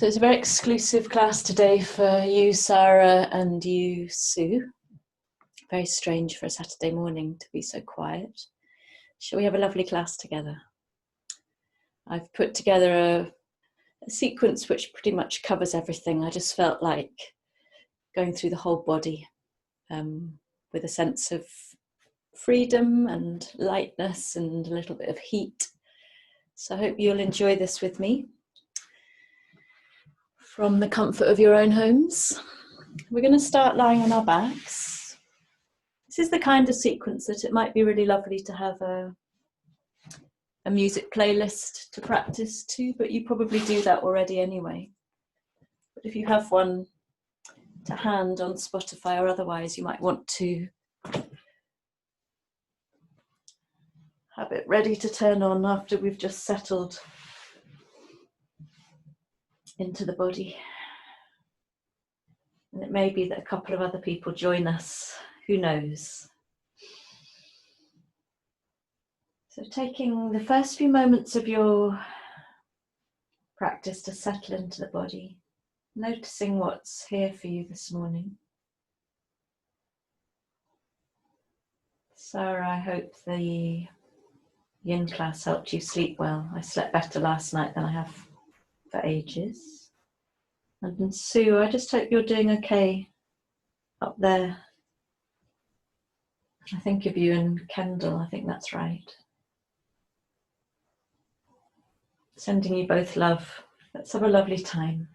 So it's a very exclusive class today for you, Sarah, and you, Sue. Very strange for a Saturday morning to be so quiet. Shall we have a lovely class together? I've put together a sequence which pretty much covers everything. I just felt like going through the whole body with a sense of freedom and lightness and a little bit of heat. So I hope you'll enjoy this with me from the comfort of your own homes. We're going to start lying on our backs. This is the kind of sequence that it might be really lovely to have a music playlist to practice to, but you probably do that already anyway. But if you have one to hand on Spotify or otherwise, you might want to have it ready to turn on after we've just settled into the body. And it may be that a couple of other people join us, who knows? So taking the first few moments of your practice to settle into the body, noticing what's here for you this morning. Sarah, I hope the yin class helped you sleep well. I slept better last night than I have for ages. And Sue, I just hope you're doing okay up there. I think of you and Kendall, I think that's right. Sending you both love. Let's have a lovely time.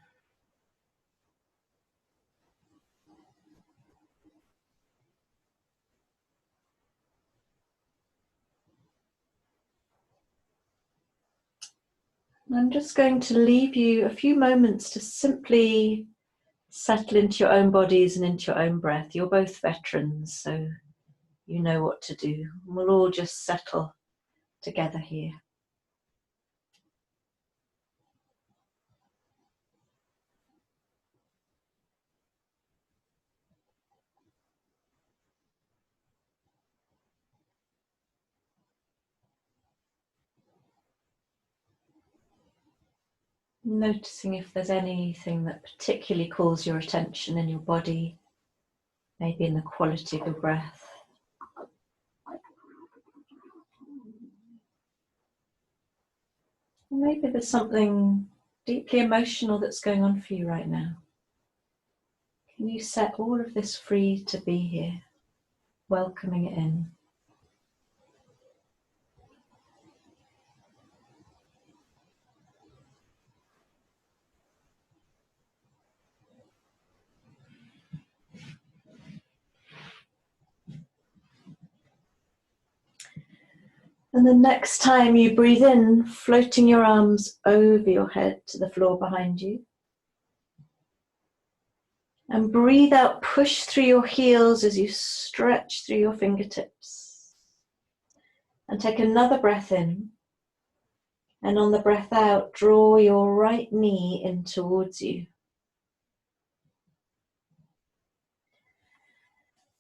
I'm just going to leave you a few moments to simply settle into your own bodies and into your own breath. You're both veterans, so you know what to do. We'll all just settle together here. Noticing if there's anything that particularly calls your attention in your body, maybe in the quality of your breath. Maybe there's something deeply emotional that's going on for you right now. Can you set all of this free to be here, welcoming it in? And the next time you breathe in, floating your arms over your head to the floor behind you. And breathe out, push through your heels as you stretch through your fingertips. And take another breath in. And on the breath out, draw your right knee in towards you.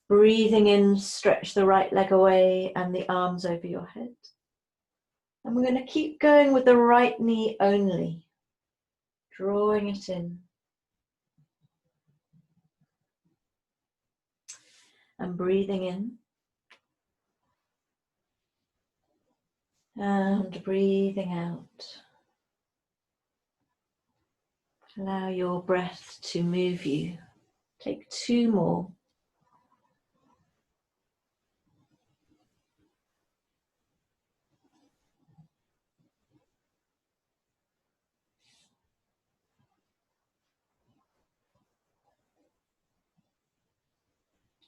Breathing in, stretch the right leg away and the arms over your head. And we're going to keep going with the right knee only, drawing it in. And breathing in. And breathing out. Allow your breath to move you. Take two more.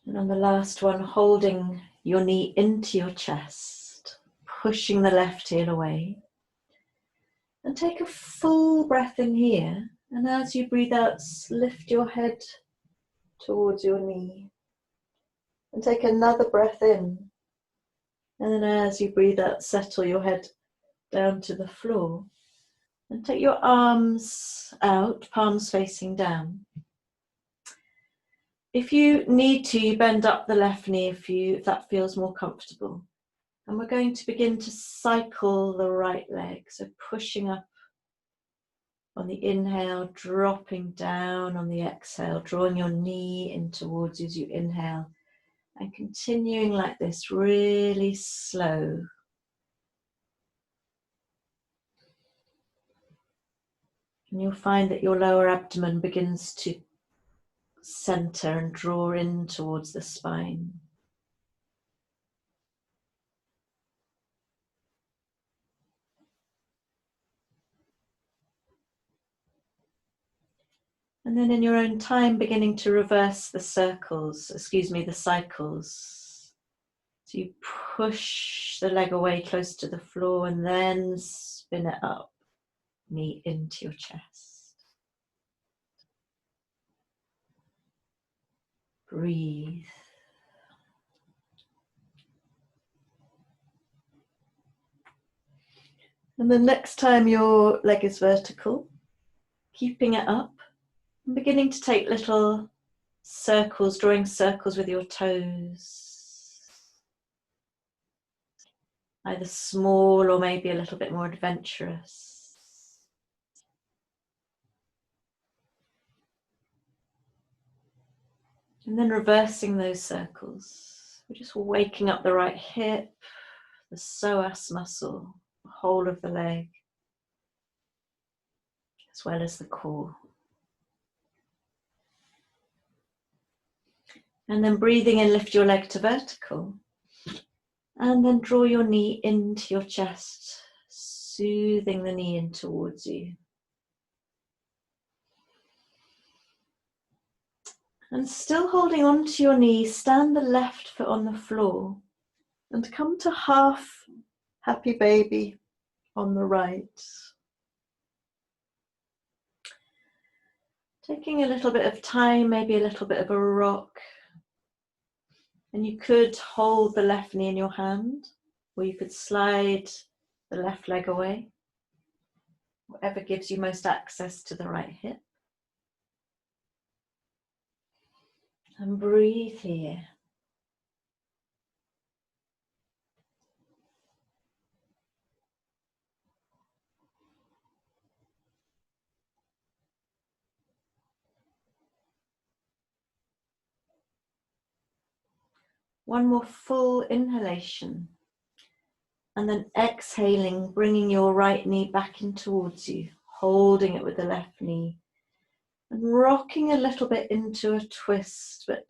And on the last one, holding your knee into your chest, pushing the left heel away. And take a full breath in here. And as you breathe out, lift your head towards your knee. And take another breath in. And then as you breathe out, settle your head down to the floor. And take your arms out, palms facing down. If you need to, you bend up the left knee if that feels more comfortable. And we're going to begin to cycle the right leg. So pushing up On the inhale, dropping down. On the exhale, drawing your knee in towards you as you inhale. And continuing like this, really slow. And you'll find that your lower abdomen begins to center and draw in towards the spine. And then in your own time, beginning to reverse the cycles. So you push the leg away close to the floor and then spin it up, knee into your chest. Breathe. And the next time your leg is vertical, keeping it up, and beginning to take little circles, drawing circles with your toes. Either small or maybe a little bit more adventurous. And then reversing those circles. We're just waking up the right hip, the psoas muscle, the whole of the leg, as well as the core. And then breathing in, lift your leg to vertical. And then draw your knee into your chest, soothing the knee in towards you. And still holding on to your knee, stand the left foot on the floor and come to half happy baby on the right. Taking a little bit of time, maybe a little bit of a rock. And you could hold the left knee in your hand, or you could slide the left leg away. Whatever gives you most access to the right hip. And breathe here. One more full inhalation. And then exhaling, bringing your right knee back in towards you, holding it with the left knee. And rocking a little bit into a twist, but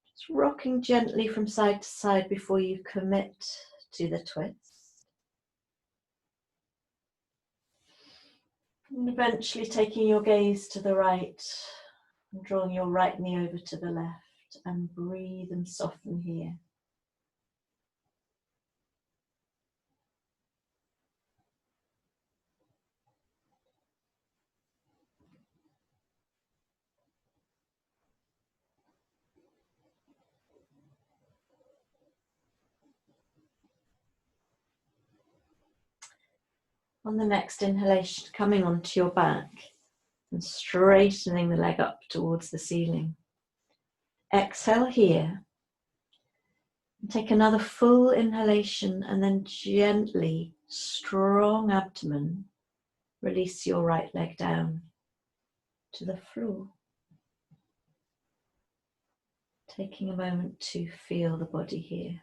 just rocking gently from side to side before you commit to the twist. And eventually taking your gaze to the right and drawing your right knee over to the left, and breathe and soften here. On the next inhalation, coming onto your back and straightening the leg up towards the ceiling. Exhale here. Take another full inhalation and then gently, strong abdomen, release your right leg down to the floor. Taking a moment to feel the body here.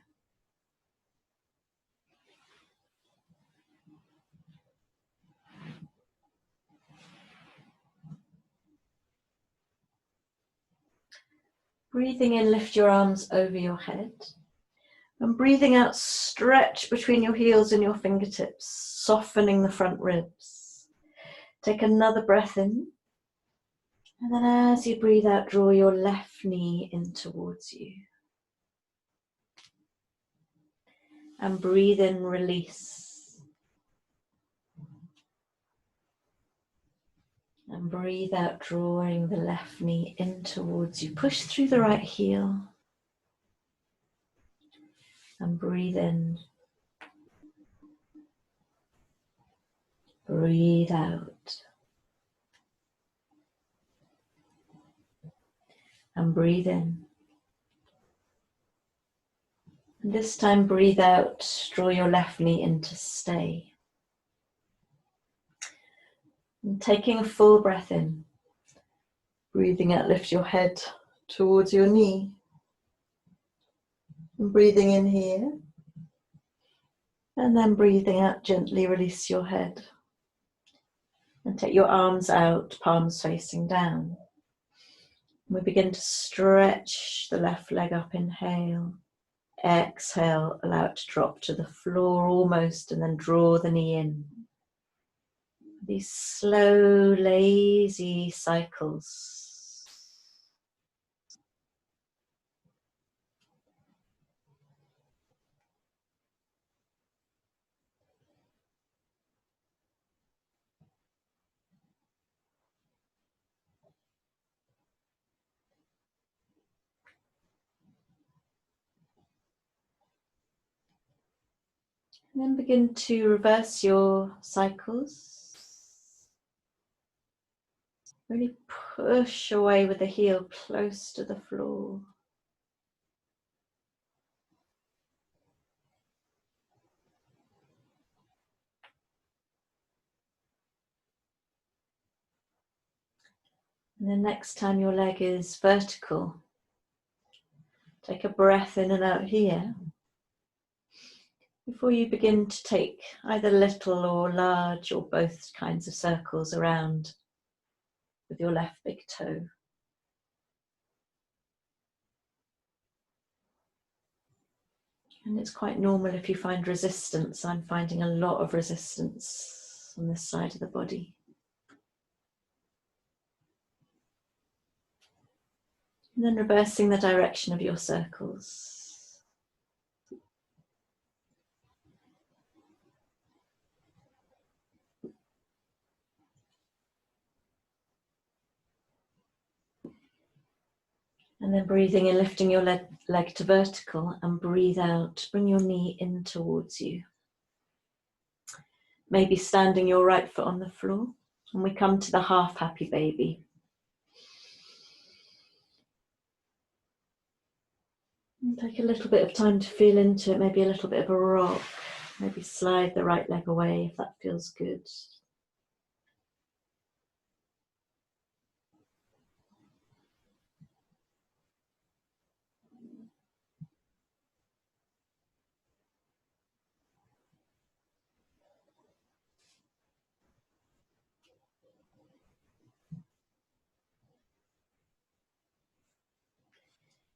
Breathing in, lift your arms over your head. And breathing out, stretch between your heels and your fingertips, softening the front ribs. Take another breath in. And then as you breathe out, draw your left knee in towards you. And breathe in, release. And breathe out, drawing the left knee in towards you. Push through the right heel. And breathe in. Breathe out. And breathe in. And this time breathe out, draw your left knee in to stay. And taking a full breath in, breathing out, lift your head towards your knee. And breathing in here. And then breathing out, gently release your head. And take your arms out, palms facing down. We begin to stretch the left leg up, inhale. Exhale, allow it to drop to the floor almost, and then draw the knee in. These slow, lazy cycles. And then begin to reverse your cycles. Really push away with the heel close to the floor. And then next time your leg is vertical, take a breath in and out here. Before you begin to take either little or large or both kinds of circles around with your left big toe. And it's quite normal if you find resistance. I'm finding a lot of resistance on this side of the body. And then reversing the direction of your circles. And then breathing in, lifting your leg to vertical, and breathe out. Bring your knee in towards you. Maybe standing your right foot on the floor. And we come to the half happy baby. And take a little bit of time to feel into it, maybe a little bit of a rock. Maybe slide the right leg away if that feels good.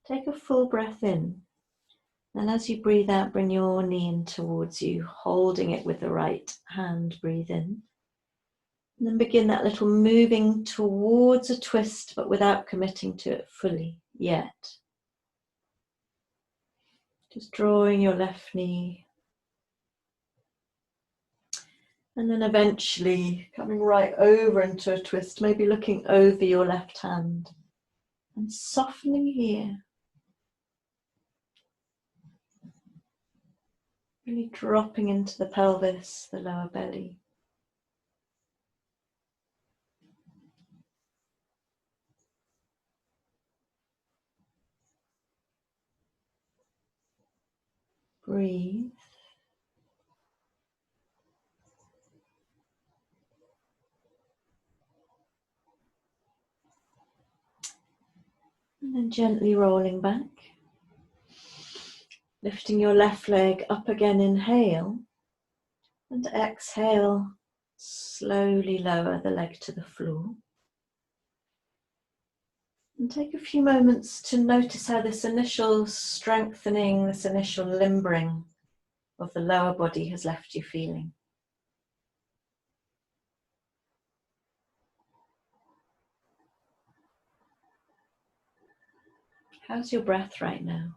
Take a full breath in. And as you breathe out, bring your knee in towards you, holding it with the right hand. Breathe in. And then begin that little moving towards a twist, but without committing to it fully yet. Just drawing your left knee. And then eventually coming right over into a twist, maybe looking over your left hand. And softening here. Really dropping into the pelvis, the lower belly. Breathe. And then gently rolling back. Lifting your left leg up again, inhale. And exhale, slowly lower the leg to the floor. And take a few moments to notice how this initial strengthening, this initial limbering of the lower body has left you feeling. How's your breath right now?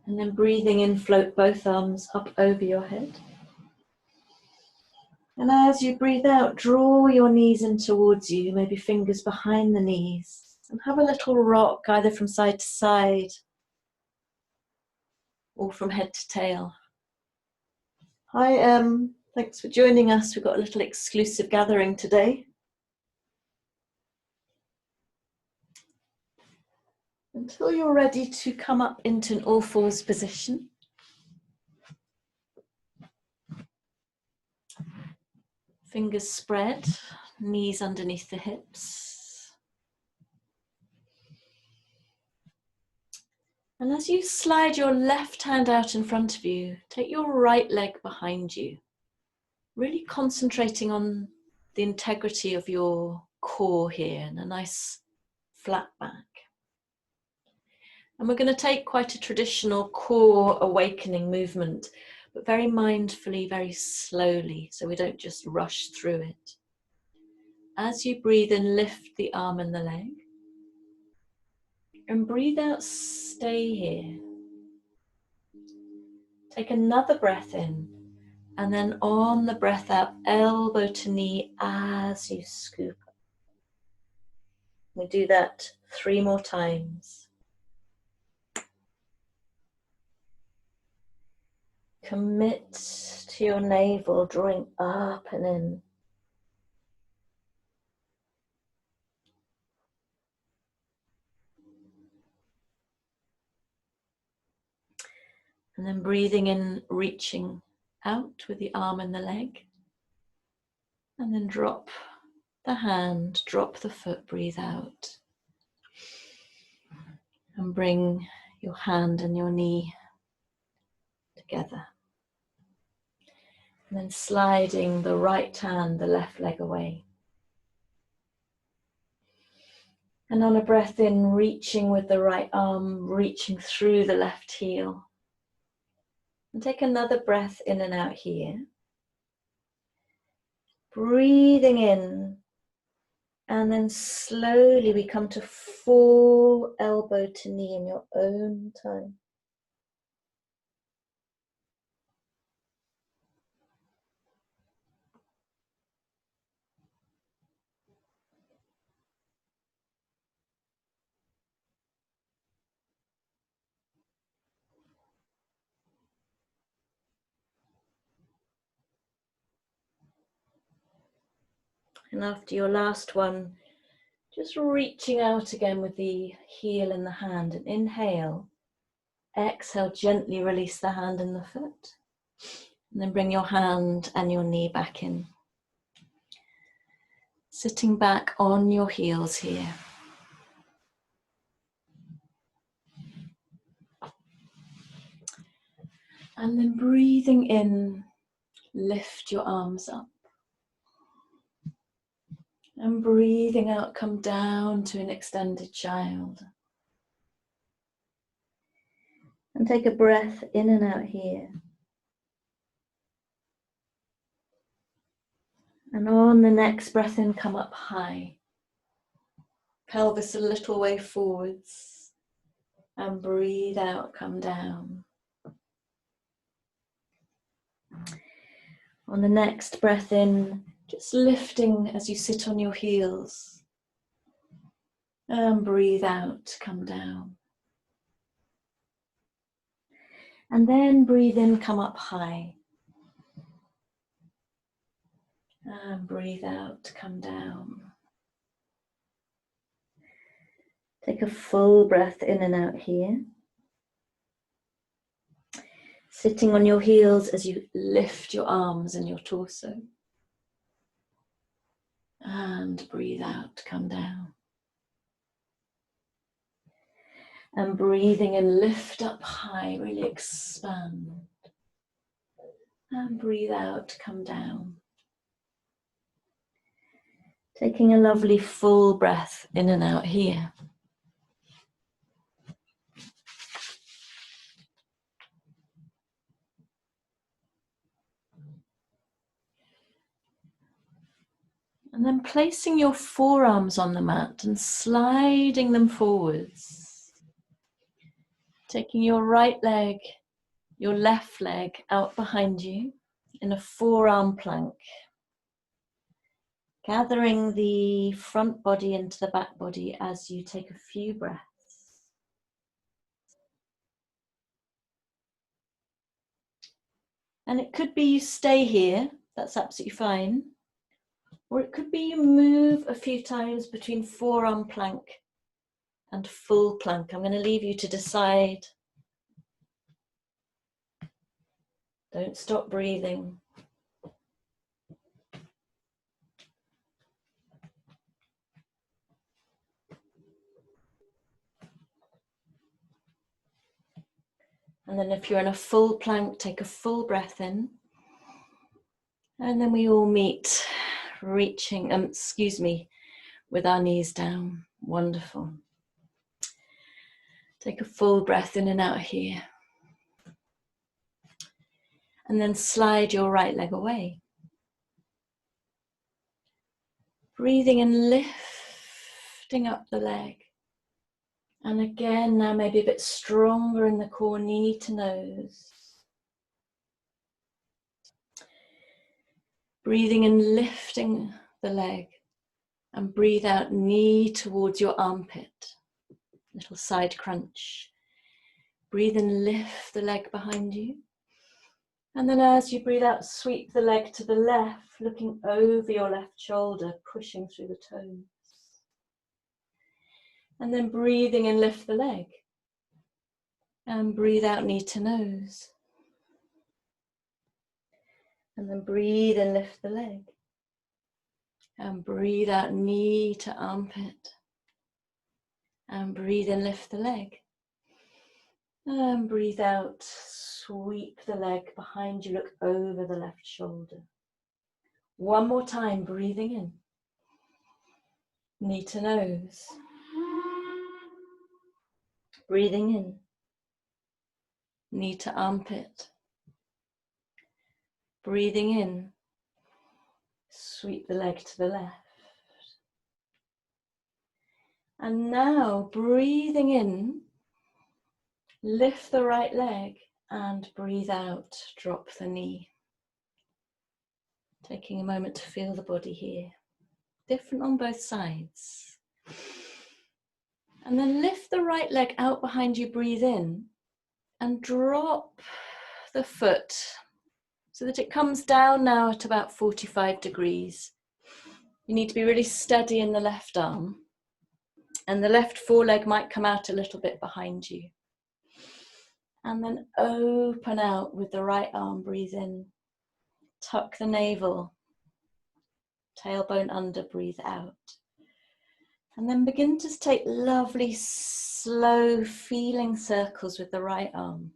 And then breathing in, float both arms up over your head. And as you breathe out, draw your knees in towards you, maybe fingers behind the knees. And have a little rock, either from side to side or from head to tail. Hi, thanks for joining us. We've got a little exclusive gathering today. Until you're ready to come up into an all fours position. Fingers spread, knees underneath the hips. And as you slide your left hand out in front of you, take your right leg behind you, really concentrating on the integrity of your core here and a nice flat back. And we're going to take quite a traditional core awakening movement, but very mindfully, very slowly, so we don't just rush through it. As you breathe in, lift the arm and the leg. And breathe out, stay here. Take another breath in, and then on the breath out, elbow to knee as you scoop up. We do that 3 more times. Commit to your navel, drawing up and in. And then breathing in, reaching out with the arm and the leg. And then drop the hand, drop the foot, breathe out. And bring your hand and your knee together. And then sliding the right hand, the left leg away. And on a breath in, reaching with the right arm, reaching through the left heel. And take another breath in and out here. Breathing in. And then slowly we come to full elbow to knee in your own time. And after your last one, just reaching out again with the heel and the hand. And inhale. Exhale, gently release the hand and the foot. And then bring your hand and your knee back in. Sitting back on your heels here. And then breathing in, lift your arms up. And breathing out, come down to an extended child. And take a breath in and out here. And on the next breath in, come up high. Pelvis a little way forwards. And breathe out, come down. On the next breath in, just lifting as you sit on your heels. And breathe out, come down. And then breathe in, come up high. And breathe out, come down. Take a full breath in and out here. Sitting on your heels as you lift your arms and your torso. And breathe out, come down. And breathing in, lift up high, really expand. And breathe out, come down. Taking a lovely full breath in and out here. And then placing your forearms on the mat and sliding them forwards. Taking your right leg, your left leg out behind you in a forearm plank. Gathering the front body into the back body as you take a few breaths. And it could be you stay here, that's absolutely fine. Or it could be you move a few times between forearm plank and full plank. I'm going to leave you to decide. Don't stop breathing. And then if you're in a full plank, take a full breath in. And then we all meet, reaching, with our knees down. Wonderful. Take a full breath in and out here. And then slide your right leg away. Breathing and lifting up the leg. And again, now maybe a bit stronger in the core, knee to nose. Breathing and lifting the leg. And breathe out, knee towards your armpit. Little side crunch. Breathe and lift the leg behind you. And then as you breathe out, sweep the leg to the left, looking over your left shoulder, pushing through the toes. And then breathing and lift the leg. And breathe out, knee to nose. And then breathe and lift the leg. And breathe out, knee to armpit. And breathe and lift the leg. And breathe out, sweep the leg behind you, look over the left shoulder. One more time, breathing in. Knee to nose. Breathing in. Knee to armpit. Breathing in. Sweep the leg to the left. And now, breathing in, lift the right leg and breathe out, drop the knee. Taking a moment to feel the body here. Different on both sides. And then lift the right leg out behind you, breathe in, and drop the foot so that it comes down now at about 45 degrees. You need to be really steady in the left arm, and the left foreleg might come out a little bit behind you. And then open out with the right arm, breathe in. Tuck the navel, tailbone under, breathe out. And then begin to take lovely, slow, feeling circles with the right arm.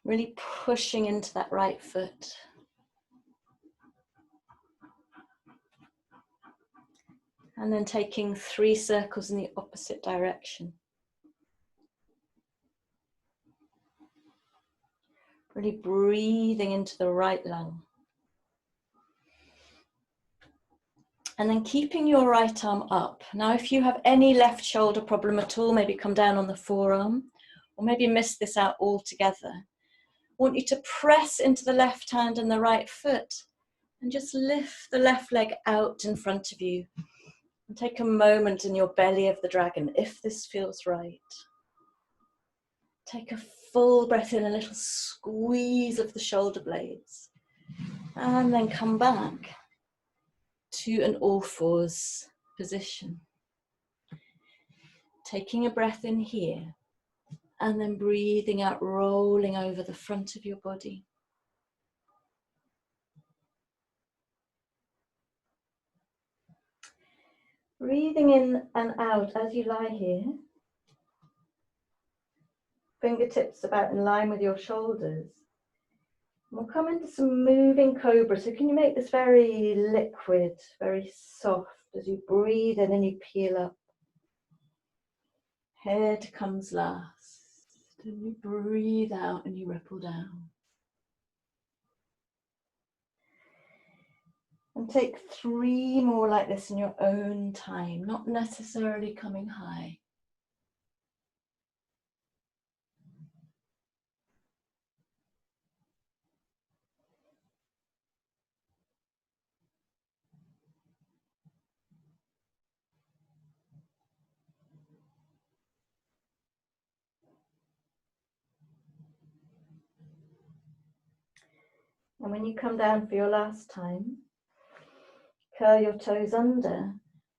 Really pushing into that right foot. And then taking 3 circles in the opposite direction. Really breathing into the right lung. And then keeping your right arm up. Now, if you have any left shoulder problem at all, maybe come down on the forearm, or maybe miss this out altogether. I want you to press into the left hand and the right foot, and just lift the left leg out in front of you. And take a moment in your belly of the dragon, if this feels right. Take a full breath in, a little squeeze of the shoulder blades. And then come back to an all fours position. Taking a breath in here, and then breathing out, rolling over the front of your body. Breathing in and out as you lie here. Fingertips about in line with your shoulders. We'll come into some moving cobra. So can you make this very liquid, very soft as you breathe in and you peel up. Head comes last. And you breathe out and you ripple down. And take 3 more like this in your own time, not necessarily coming high. And when you come down for your last time, curl your toes under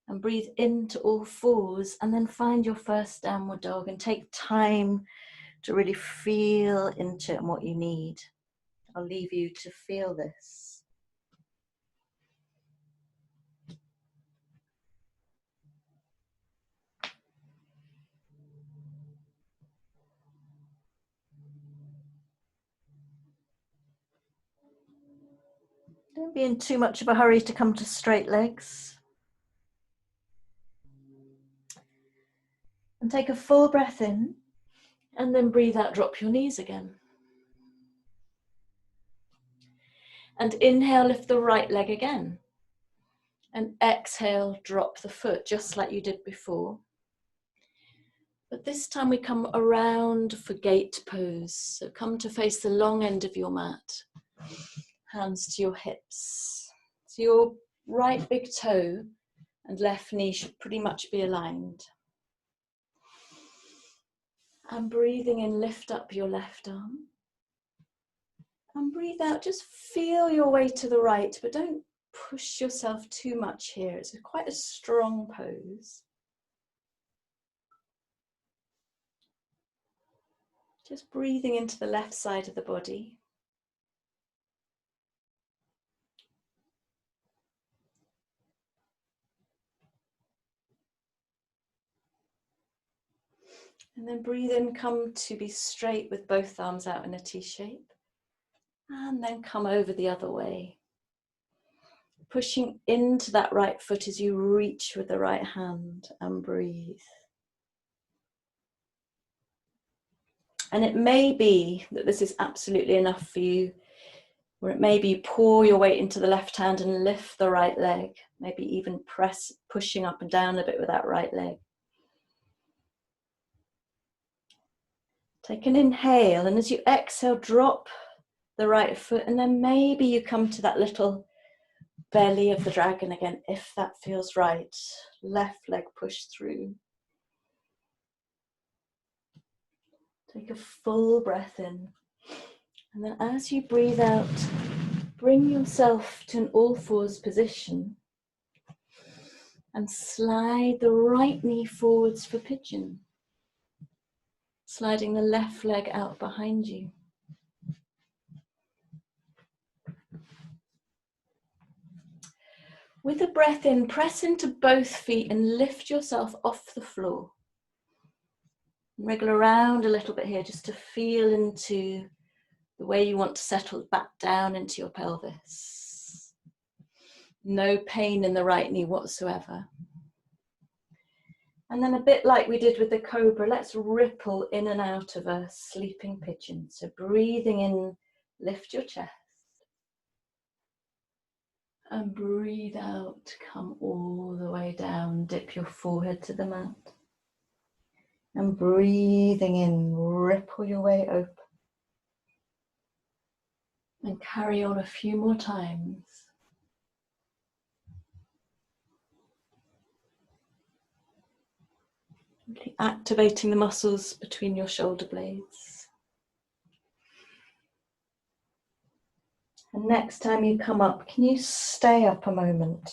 and breathe into all fours, and then find your first downward dog and take time to really feel into it and what you need. I'll leave you to feel this. Don't be in too much of a hurry to come to straight legs. And take a full breath in, and then breathe out, drop your knees again. And inhale, lift the right leg again. And exhale, drop the foot, just like you did before. But this time we come around for gate pose. So come to face the long end of your mat. Hands to your hips. So your right big toe and left knee should pretty much be aligned. And breathing in, lift up your left arm. And breathe out, just feel your way to the right, but don't push yourself too much here. It's quite a strong pose. Just breathing into the left side of the body. And then breathe in, come to be straight with both arms out in a T shape. And then come over the other way. Pushing into that right foot as you reach with the right hand and breathe. And it may be that this is absolutely enough for you, or it may be pour your weight into the left hand and lift the right leg, maybe even pushing up and down a bit with that right leg. Take an inhale, and as you exhale, drop the right foot, and then maybe you come to that little belly of the dragon again, if that feels right. Left leg push through. Take a full breath in, and then as you breathe out, bring yourself to an all fours position and slide the right knee forwards for pigeon, sliding the left leg out behind you. With a breath in, press into both feet and lift yourself off the floor. Wriggle around a little bit here just to feel into the way you want to settle back down into your pelvis. No pain in the right knee whatsoever. And then a bit like we did with the cobra, let's ripple in and out of a sleeping pigeon. So breathing in, lift your chest. And breathe out, come all the way down, dip your forehead to the mat. And breathing in, ripple your way open. And carry on a few more times. Really activating the muscles between your shoulder blades. And next time you come up, can you stay up a moment?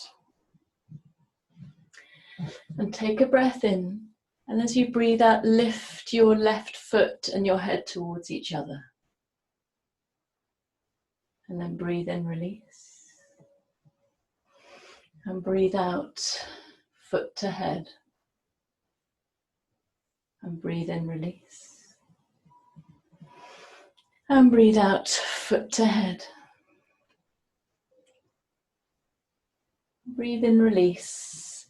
And take a breath in. And as you breathe out, lift your left foot and your head towards each other. And then breathe in, release. And breathe out, foot to head. And breathe in, release. And breathe out, foot to head. Breathe in, release.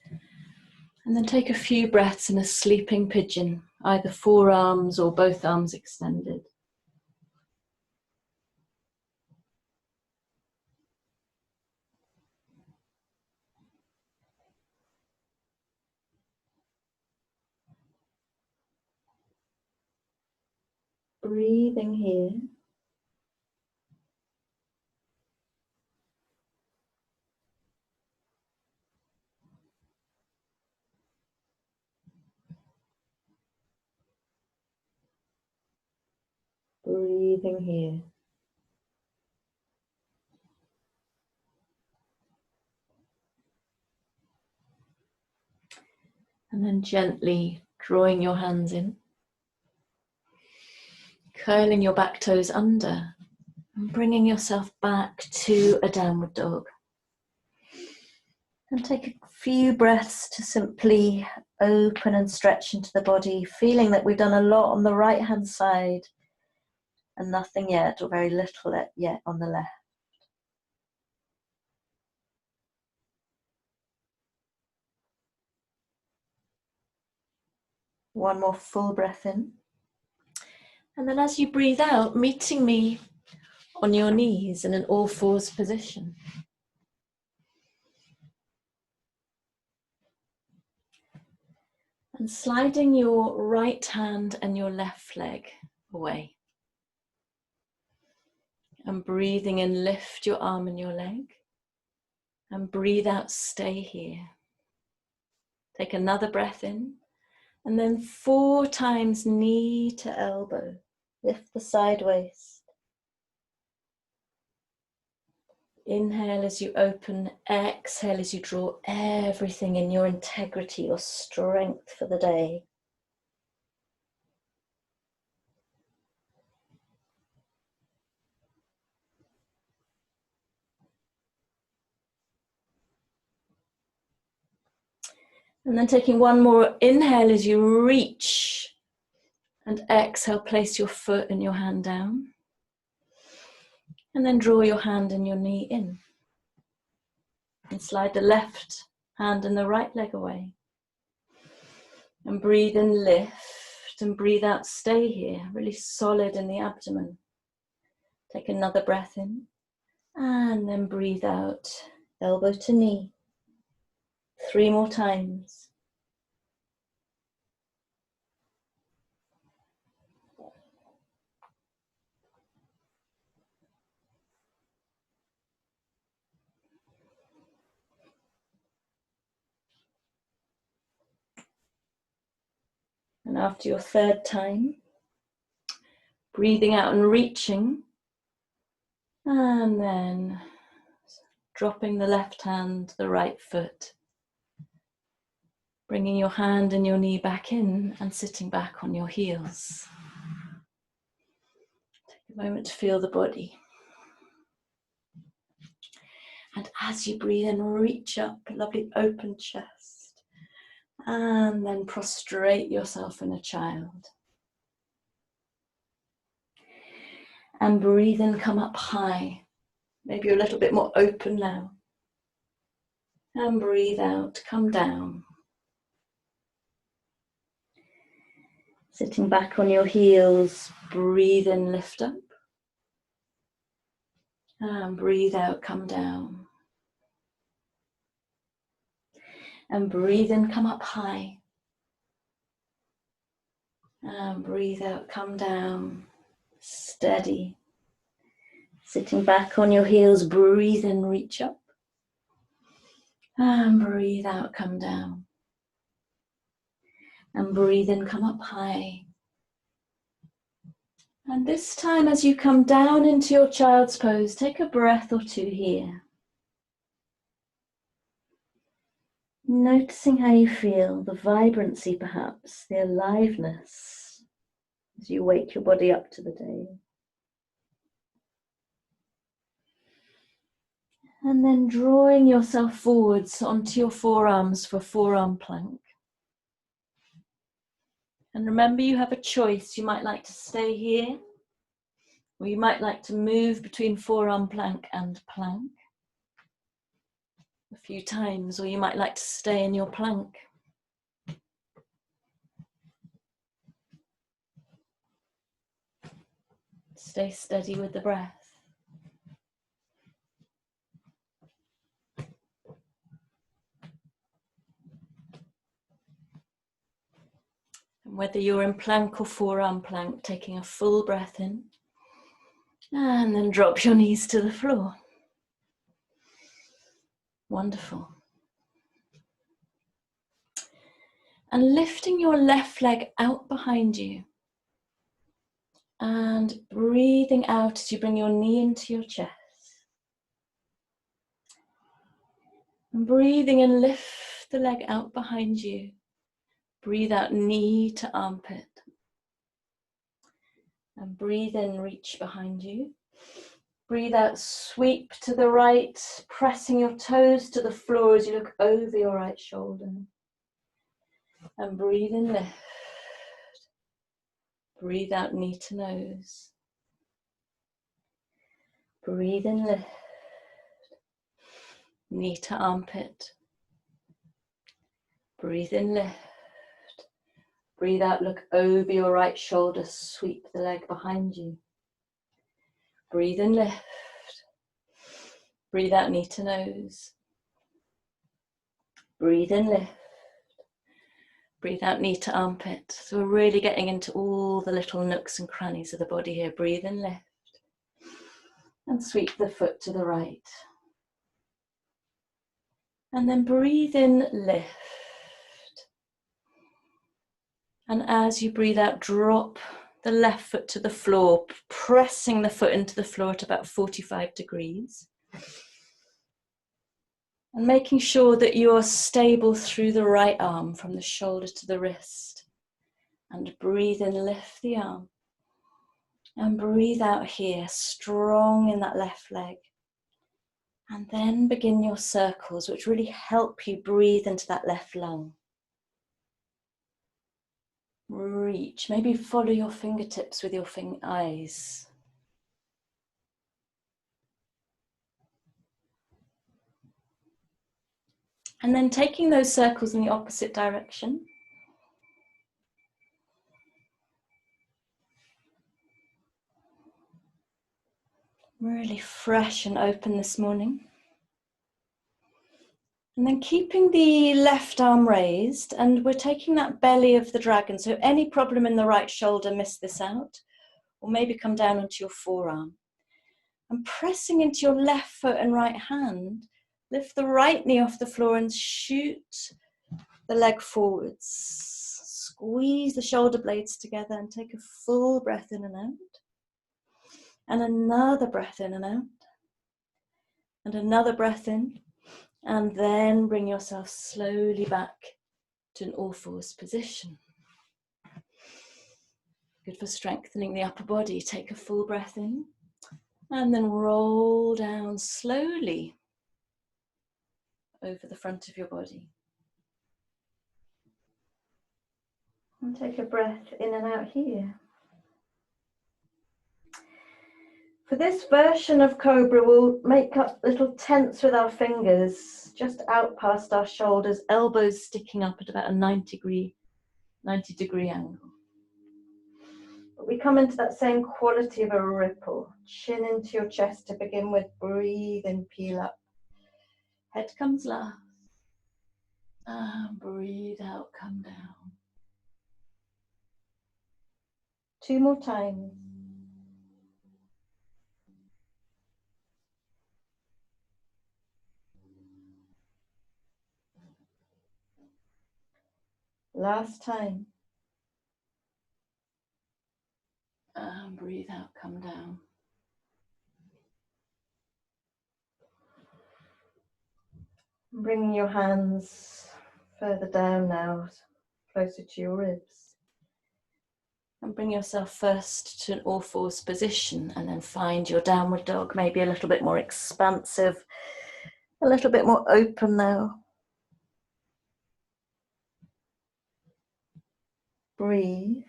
And then take a few breaths in a sleeping pigeon, either forearms or both arms extended. Breathing here. Breathing here. And then gently drawing your hands in. Curling your back toes under. And bringing yourself back to a downward dog. And take a few breaths to simply open and stretch into the body, feeling that we've done a lot on the right hand side and nothing yet, or very little yet on the left. One more full breath in. And then as you breathe out, meeting me on your knees in an all-fours position. And sliding your right hand and your left leg away. And breathing in, lift your arm and your leg. And breathe out, stay here. Take another breath in. And then 4 times knee to elbow. Lift the side waist. Inhale as you open, exhale as you draw everything in your integrity, your strength for the day. And then taking one more inhale as you reach, and exhale, place your foot and your hand down. And then draw your hand and your knee in. And slide the left hand and the right leg away. And breathe in, lift, and breathe out, stay here, really solid in the abdomen. Take another breath in, and then breathe out, elbow to knee. 3 more times. And after your 3rd time, breathing out and reaching, and then dropping the left hand, the right foot, bringing your hand and your knee back in and sitting back on your heels. Take a moment to feel the body. And as you breathe in, reach up, a lovely open chest, and then prostrate yourself in a child. And breathe in, come up high. Maybe you're a little bit more open now. And breathe out, come down. Sitting back on your heels, breathe in, lift up. And breathe out, come down. And breathe in, come up high. And breathe out, come down. Steady. Sitting back on your heels, breathe in, reach up. And breathe out, come down. And breathe in, come up high. And this time as you come down into your child's pose, take a breath or 2 here. Noticing how you feel, the vibrancy perhaps, the aliveness as you wake your body up to the day. And then drawing yourself forwards onto your forearms for forearm plank. And remember, you have a choice. You might like to stay here, or you might like to move between forearm plank and plank a few times, or you might like to stay in your plank. Stay steady with the breath. And whether you're in plank or forearm plank, taking a full breath in, and then drop your knees to the floor. Wonderful. And lifting your left leg out behind you. And breathing out as you bring your knee into your chest. And breathing in, lift the leg out behind you. Breathe out, knee to armpit. And breathe in, reach behind you. Breathe out, sweep to the right, pressing your toes to the floor as you look over your right shoulder. And breathe in, lift. Breathe out, knee to nose. Breathe in, lift. Knee to armpit. Breathe in, lift. Breathe out, look over your right shoulder, sweep the leg behind you. Breathe in, lift. Breathe out, knee to nose. Breathe in, lift. Breathe out, knee to armpit. So we're really getting into all the little nooks and crannies of the body here. Breathe in, lift. And sweep the foot to the right. And then breathe in, lift. And as you breathe out, drop the left foot to the floor, pressing the foot into the floor at about 45 degrees. And making sure that you are stable through the right arm from the shoulder to the wrist. And breathe in, lift the arm. And breathe out here, strong in that left leg. And then begin your circles, which really help you breathe into that left lung. Reach, maybe follow your fingertips with your eyes. And then taking those circles in the opposite direction. Really fresh and open this morning. And then keeping the left arm raised, and we're taking that belly of the dragon. So any problem in the right shoulder, miss this out. Or maybe come down onto your forearm. And pressing into your left foot and right hand, lift the right knee off the floor and shoot the leg forwards. Squeeze the shoulder blades together and take a full breath in and out. And another breath in and out. And another breath in. And then bring yourself slowly back to an all-fours position. Good for strengthening the upper body. Take a full breath in. And then roll down slowly over the front of your body. And take a breath in and out here. For this version of Cobra, we'll make up little tents with our fingers, just out past our shoulders, elbows sticking up at about a 90 degree angle. But we come into that same quality of a ripple. Chin into your chest to begin with. Breathe in, peel up. Head comes last. And breathe out, come down. 2 more times. Last time. And breathe out, come down. Bringing your hands further down now, closer to your ribs. And bring yourself first to an all-fours position, and then find your downward dog, maybe a little bit more expansive, a little bit more open now. Breathe.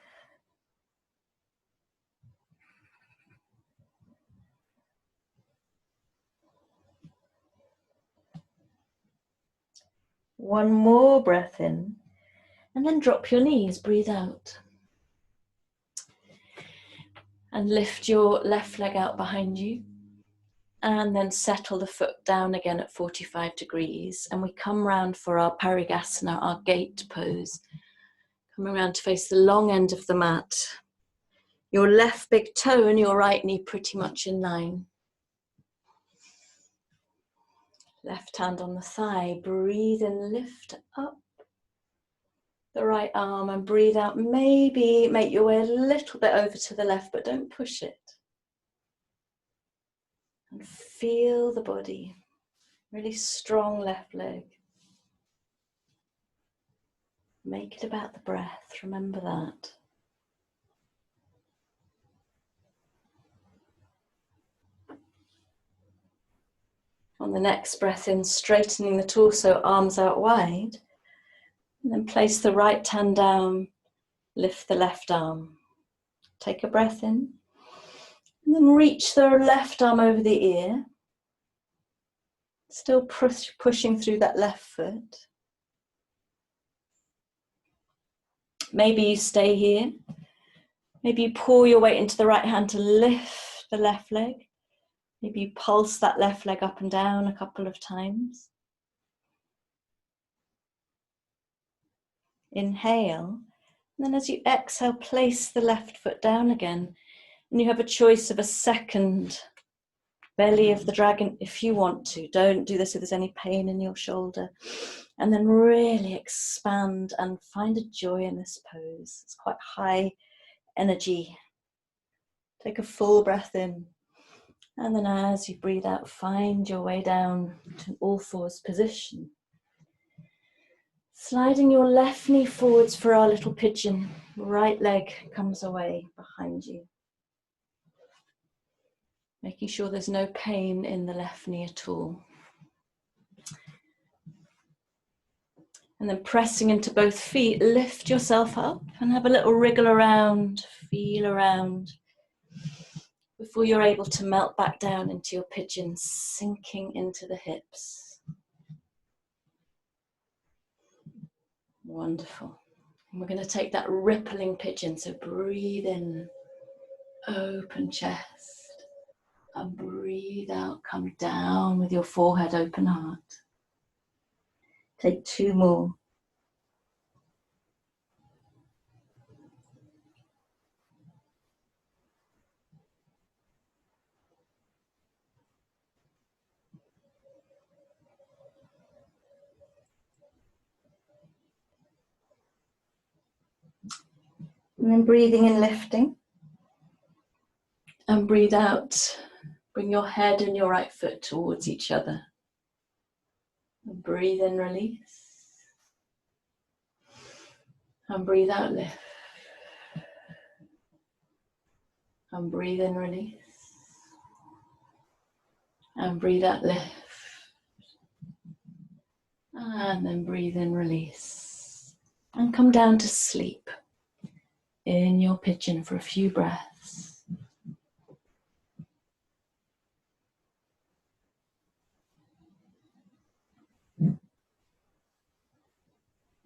One more breath in, and then drop your knees, breathe out. And lift your left leg out behind you. And then settle the foot down again at 45 degrees. And we come round for our Garudasana, our gate pose. Coming around to face the long end of the mat. Your left big toe and your right knee pretty much in line. Left hand on the thigh. Breathe in, lift up the right arm and breathe out. Maybe make your way a little bit over to the left, but don't push it. And feel the body. Really strong left leg. Make it about the breath, remember that. On the next breath in, straightening the torso, arms out wide. And then place the right hand down, lift the left arm. Take a breath in. And then reach the left arm over the ear. Still pushing through that left foot. Maybe you stay here. Maybe you pull your weight into the right hand to lift the left leg. Maybe you pulse that left leg up and down a couple of times. Inhale. And then as you exhale, place the left foot down again. And you have a choice of a second belly of the dragon if you want to. Don't do this if there's any pain in your shoulder. And then really expand and find a joy in this pose. It's quite high energy. Take a full breath in. And then as you breathe out, find your way down to an all-fours position. Sliding your left knee forwards for our little pigeon. Right leg comes away behind you. Making sure there's no pain in the left knee at all. And then pressing into both feet, lift yourself up and have a little wriggle around, feel around, before you're able to melt back down into your pigeon, sinking into the hips. Wonderful. And we're going to take that rippling pigeon, so breathe in, open chest, and breathe out, come down with your forehead, open heart. Take 2 more. And then breathing in, lifting. And breathe out. Bring your head and your right foot towards each other. And breathe in, release. And breathe out, lift. And breathe in, release. And breathe out, lift. And then breathe in, release. And come down to sleep in your pigeon for a few breaths.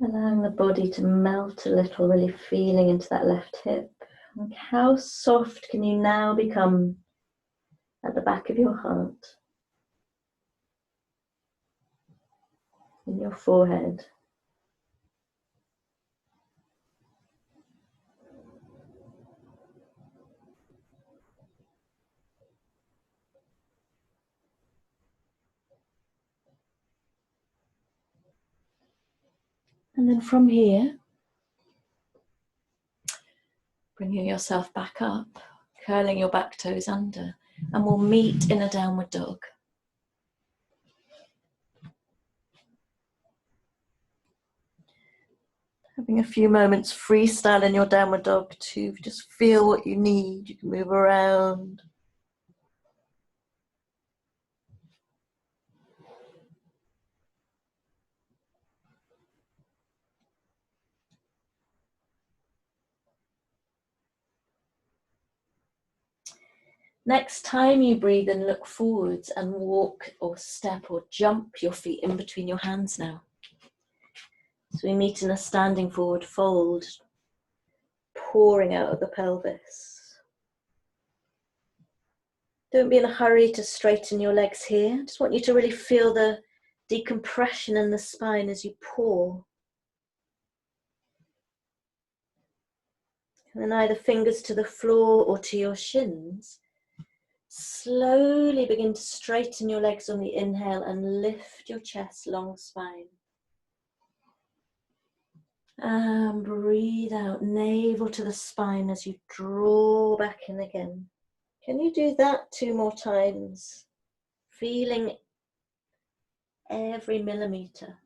Allowing the body to melt a little, really feeling into that left hip. Like how soft can you now become at the back of your heart, in your forehead. And then from here, bringing yourself back up, curling your back toes under, and we'll meet in a downward dog. Having a few moments freestyle in your downward dog to just feel what you need. You can move around. Next time you breathe in, look forwards and walk or step or jump your feet in between your hands now. So we meet in a standing forward fold, pouring out of the pelvis. Don't be in a hurry to straighten your legs here. I just want you to really feel the decompression in the spine as you pour. And then either fingers to the floor or to your shins. Slowly begin to straighten your legs on the inhale and lift your chest, long spine. And breathe out, navel to the spine as you draw back in again. Can you do that 2 more times? Feeling every millimeter.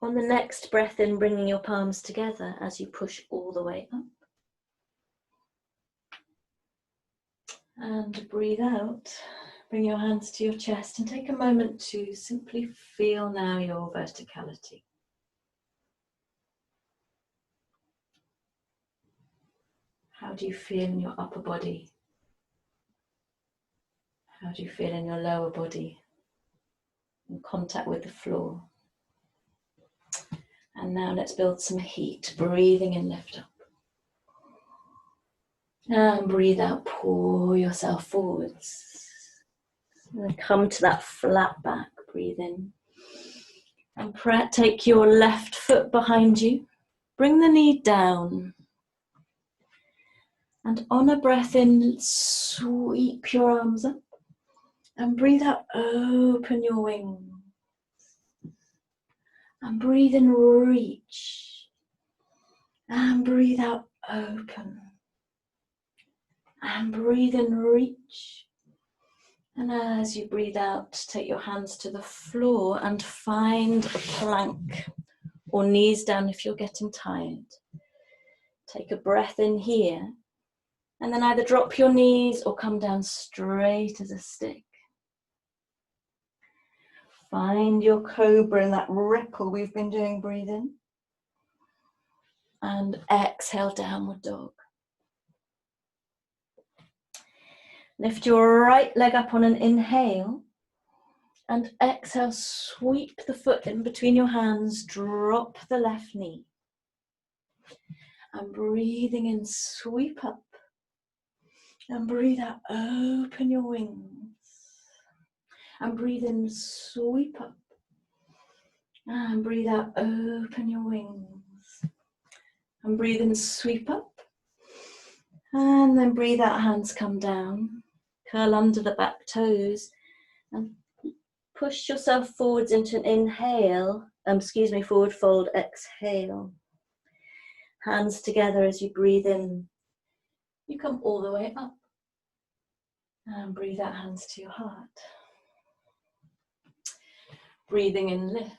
On the next breath in, bringing your palms together as you push all the way up. And breathe out. Bring your hands to your chest and take a moment to simply feel now your verticality. How do you feel in your upper body? How do you feel in your lower body? In contact with the floor. And now let's build some heat. Breathing in, lift up. And breathe out, pour yourself forwards. And then come to that flat back, breathe in. And take your left foot behind you. Bring the knee down. And on a breath in, sweep your arms up. And breathe out, open your wings. And breathe in, reach. And breathe out, open. And breathe in, reach. And as you breathe out, take your hands to the floor and find a plank or knees down if you're getting tired. Take a breath in here. And then either drop your knees or come down straight as a stick. Find your cobra in that ripple we've been doing, breathe in. And exhale, downward dog. Lift your right leg up on an inhale. And exhale, sweep the foot in between your hands, drop the left knee. And breathing in, sweep up. And breathe out, open your wings. And breathe in, sweep up. And breathe out, open your wings. And breathe in, sweep up. And then breathe out, hands come down. Curl under the back toes. And push yourself forwards into an inhale. Forward fold, exhale. Hands together as you breathe in. You come all the way up. And breathe out, hands to your heart. Breathing in, lift.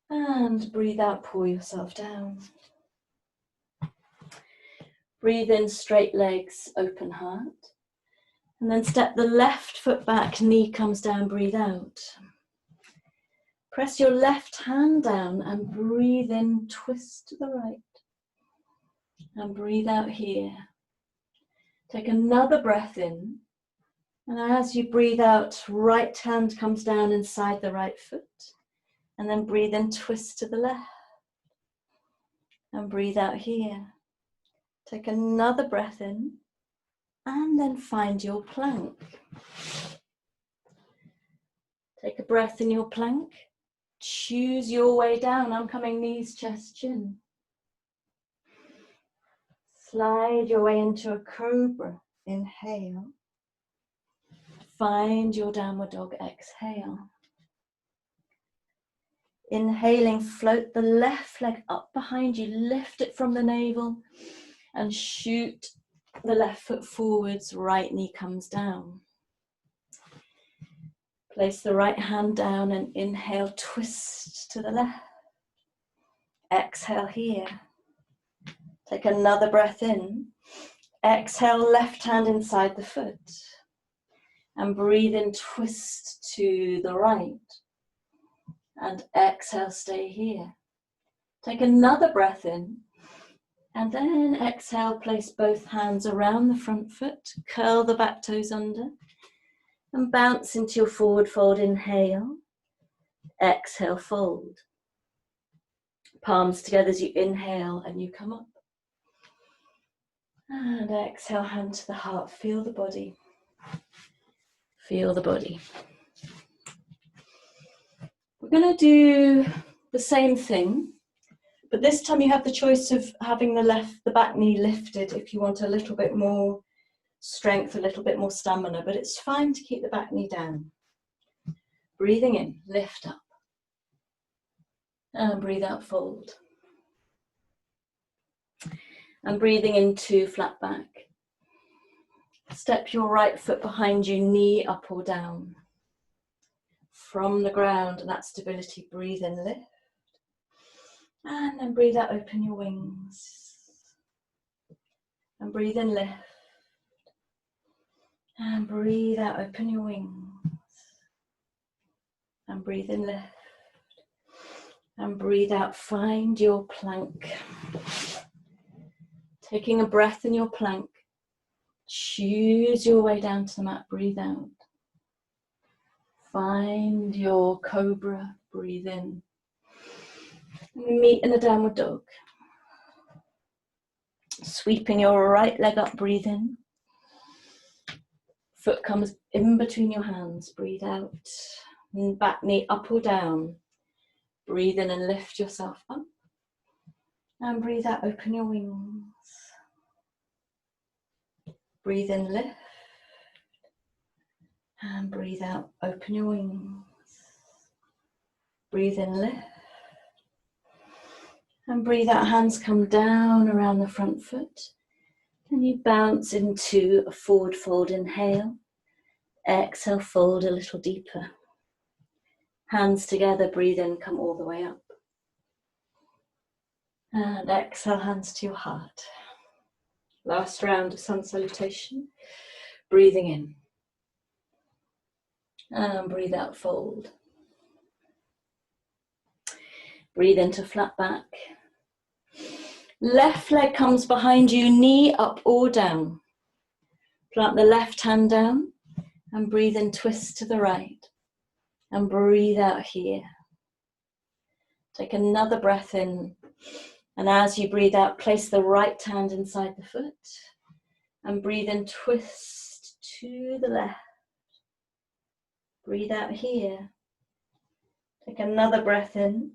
And breathe out, pull yourself down. Breathe in, straight legs, open heart. And then step the left foot back, knee comes down, breathe out. Press your left hand down and breathe in, twist to the right. And breathe out here. Take another breath in. And as you breathe out, right hand comes down inside the right foot. And then breathe in, twist to the left. And breathe out here. Take another breath in. And then find your plank. Take a breath in your plank. Choose your way down. I'm coming knees, chest, chin. Slide your way into a cobra. Inhale. Find your downward dog. Exhale. Inhaling, float the left leg up behind you. Lift it from the navel and shoot the left foot forwards. Right knee comes down. Place the right hand down and inhale, twist to the left. Exhale here. Take another breath in. Exhale, left hand inside the foot. And breathe in, twist to the right. And exhale, stay here. Take another breath in. And then exhale, place both hands around the front foot. Curl the back toes under. And bounce into your forward fold. Inhale. Exhale, fold. Palms together as you inhale and you come up. And exhale, hand to the heart. Feel the body. Feel the body. We're going to do the same thing, but this time you have the choice of having the back knee lifted if you want a little bit more strength, a little bit more stamina, but it's fine to keep the back knee down. Breathing in, lift up. And breathe out, fold. And breathing into flat back. Step your right foot behind you, knee up or down. From the ground, and that stability, breathe in, lift. And then breathe out, open your wings. And breathe in, lift. And breathe out, open your wings. And breathe in, lift. And breathe out, find your plank. Taking a breath in your plank. Choose your way down to the mat, breathe out. Find your cobra, breathe in. Meet in a downward dog. Sweeping your right leg up, breathe in. Foot comes in between your hands, breathe out. And back knee up or down. Breathe in and lift yourself up. And breathe out, open your wings. Breathe in, lift. And breathe out, open your wings. Breathe in, lift. And breathe out, hands come down around the front foot. And you bounce into a forward fold, inhale. Exhale, fold a little deeper. Hands together, breathe in, come all the way up. And exhale, hands to your heart. Last round of sun salutation. Breathing in. And breathe out, fold. Breathe into flat back. Left leg comes behind you, knee up or down. Plant the left hand down and breathe in, twist to the right. And breathe out here. Take another breath in. And as you breathe out, place the right hand inside the foot. And breathe in, twist to the left. Breathe out here. Take another breath in.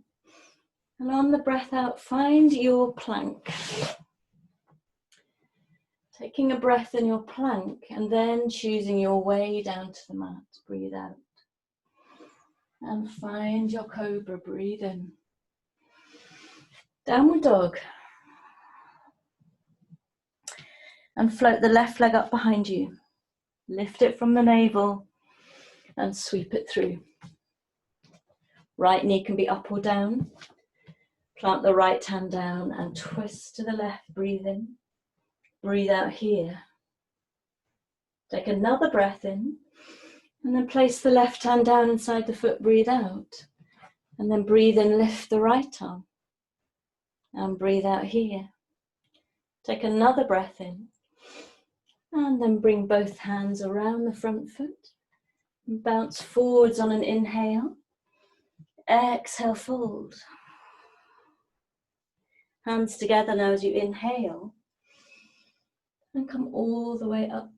And on the breath out, find your plank. Taking a breath in your plank and then choosing your way down to the mat. Breathe out. And find your cobra, breathe in. Downward dog. And float the left leg up behind you. Lift it from the navel and sweep it through. Right knee can be up or down. Plant the right hand down and twist to the left, breathe in. Breathe out here. Take another breath in and then place the left hand down inside the foot, breathe out. And then breathe in, lift the right arm. And breathe out here. Take another breath in. And then bring both hands around the front foot. And bounce forwards on an inhale. Exhale, fold. Hands together now as you inhale. And come all the way up.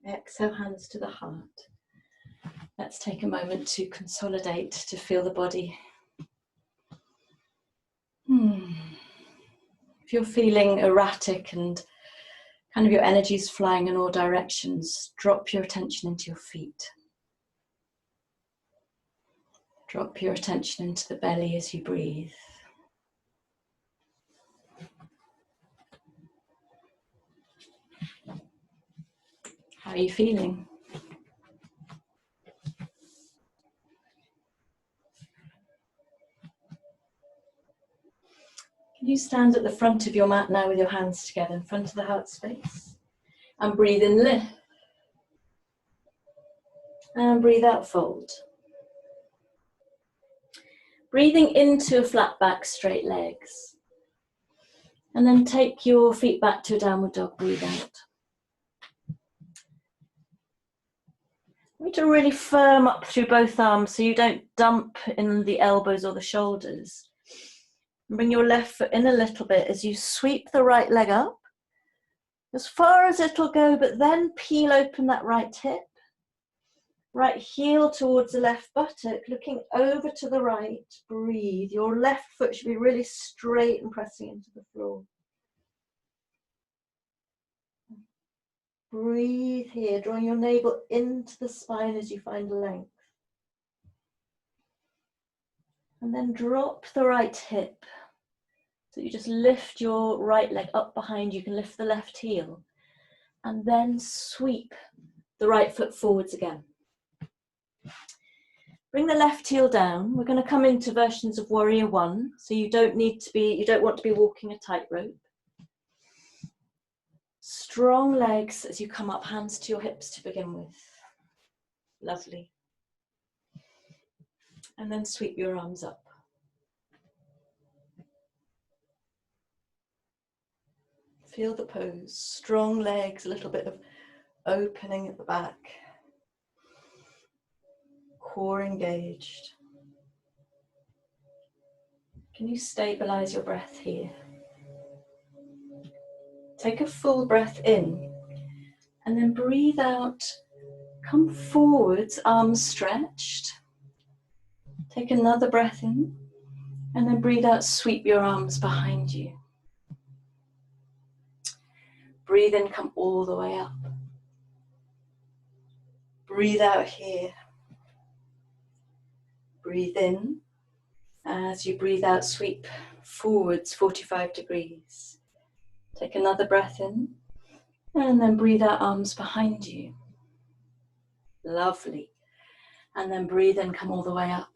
Exhale, hands to the heart. Let's take a moment to consolidate, to feel the body. If you're feeling erratic and kind of your energy's flying in all directions, drop your attention into your feet. Drop your attention into the belly as you breathe. How are you feeling? Can you stand at the front of your mat now with your hands together in front of the heart space? And breathe in, lift. And breathe out, fold. Breathing into a flat back, straight legs. And then take your feet back to a downward dog, breathe out. You need to really firm up through both arms so you don't dump in the elbows or the shoulders. Bring your left foot in a little bit as you sweep the right leg up, as far as it'll go, but then peel open that right hip. Right heel towards the left buttock, looking over to the right, breathe. Your left foot should be really straight and pressing into the floor. Breathe here, drawing your navel into the spine as you find length. And then drop the right hip. So you just lift your right leg up behind you, can lift the left heel. And then sweep the right foot forwards again. Bring the left heel down. We're going to come into versions of Warrior One. So you don't want to be walking a tightrope. Strong legs as you come up, hands to your hips to begin with. Lovely. And then sweep your arms up. Feel the pose. Strong legs, a little bit of opening at the back. Core engaged. Can you stabilize your breath here? Take a full breath in and then breathe out. Come forwards, arms stretched. Take another breath in and then breathe out, sweep your arms behind you. Breathe in, come all the way up. Breathe out here. Breathe in. As you breathe out, sweep forwards 45 degrees. Take another breath in and then breathe out, arms behind you. Lovely. And then breathe in, come all the way up.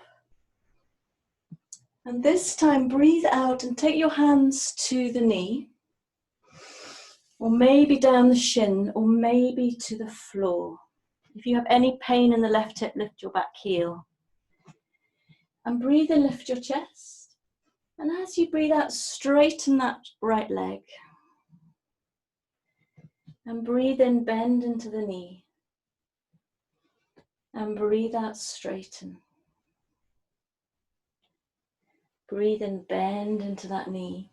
And this time breathe out and take your hands to the knee, or maybe down the shin, or maybe to the floor. If you have any pain in the left hip, lift your back heel. And breathe in, lift your chest. And as you breathe out, straighten that right leg. And breathe in, bend into the knee. And breathe out, straighten. Breathe in, bend into that knee.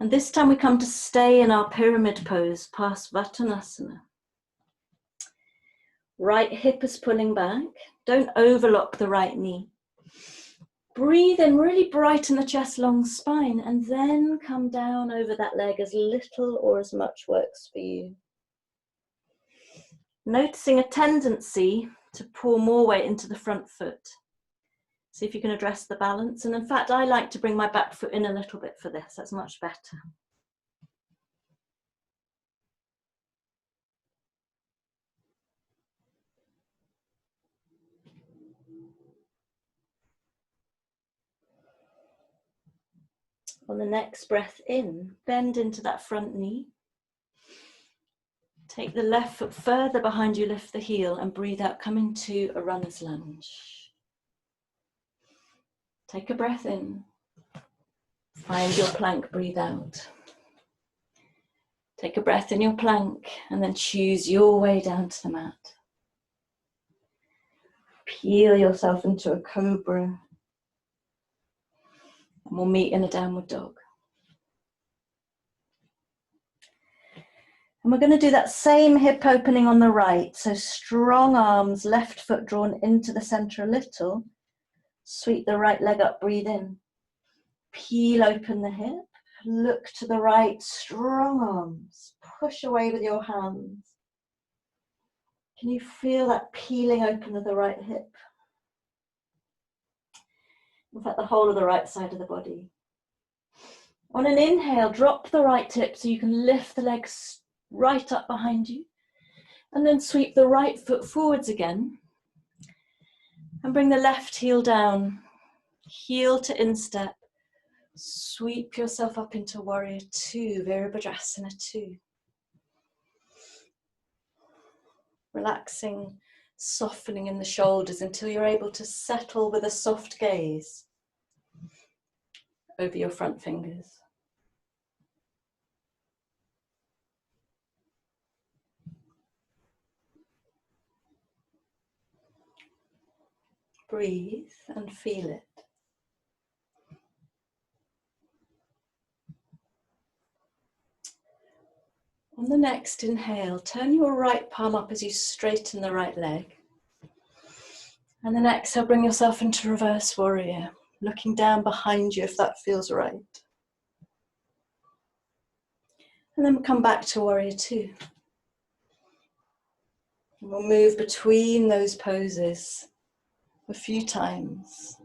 And this time we come to stay in our pyramid pose, past Vattanasana. Right hip is pulling back. Don't overlock the right knee. Breathe in, really brighten the chest, long spine, and then come down over that leg as little or as much works for you. Noticing a tendency to pour more weight into the front foot. See if you can address the balance. And in fact, I like to bring my back foot in a little bit for this. That's much better. On the next breath in, bend into that front knee. Take the left foot further behind you, lift the heel, and breathe out, come into a runner's lunge. Take a breath in. Find your plank, breathe out. Take a breath in your plank, and then choose your way down to the mat. Peel yourself into a cobra. And we'll meet in a downward dog. And we're going to do that same hip opening on the right. So strong arms, left foot drawn into the center a little. Sweep the right leg up, breathe in. Peel open the hip. Look to the right, strong arms. Push away with your hands. Can you feel that peeling open of the right hip? In fact, the whole of the right side of the body. On an inhale, drop the right hip so you can lift the legs right up behind you. And then sweep the right foot forwards again. And bring the left heel down. Heel to instep. Sweep yourself up into Warrior Two, Virabhadrasana 2. Relaxing, softening in the shoulders until you're able to settle with a soft gaze over your front fingers. Breathe and feel it. On the next inhale, turn your right palm up as you straighten the right leg. And then exhale, bring yourself into reverse warrior, looking down behind you if that feels right. And then we'll come back to Warrior Two. And we'll move between those poses a few times.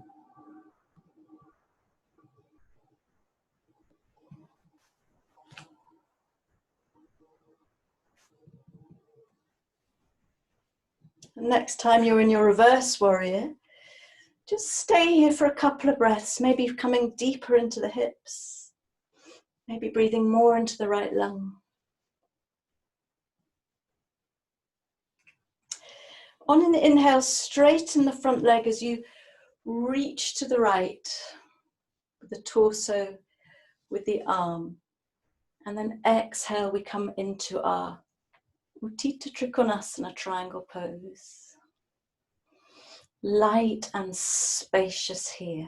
And next time you're in your reverse warrior, just stay here for a couple of breaths, maybe coming deeper into the hips, maybe breathing more into the right lung. On an inhale, straighten the front leg as you reach to the right, with the torso, with the arm. And then exhale, we come into our Utthita Trikonasana triangle pose. Light and spacious here.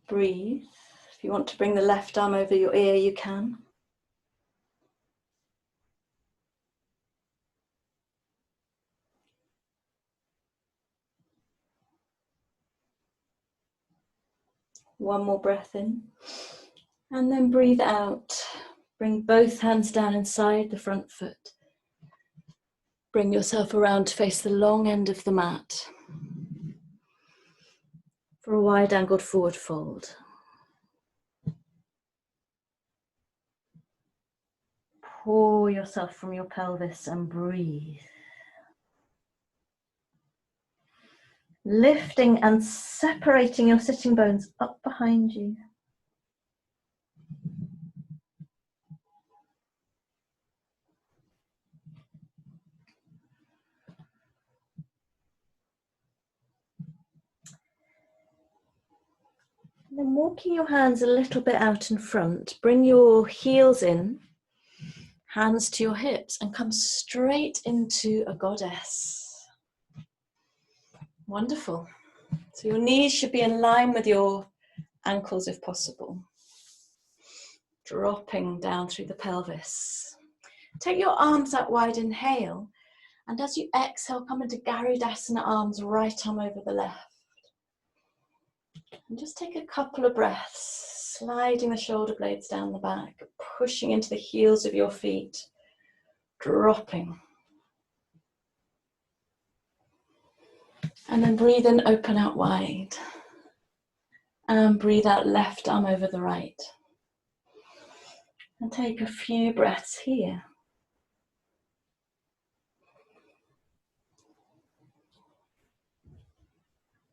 Breathe. If you want to bring the left arm over your ear, you can. One more breath in. And then breathe out. Bring both hands down inside the front foot. Bring yourself around to face the long end of the mat for a wide angled forward fold. Pour yourself from your pelvis and breathe. Lifting and separating your sitting bones up behind you. And then walking your hands a little bit out in front, bring your heels in, hands to your hips, and come straight into a goddess. Wonderful. So your knees should be in line with your ankles if possible. Dropping down through the pelvis. Take your arms out wide, inhale. And as you exhale, come into Garudasana, arms right arm over the left. And just take a couple of breaths, sliding the shoulder blades down the back, pushing into the heels of your feet, dropping. And then breathe in, open out wide. And breathe out, left arm over the right. And take a few breaths here.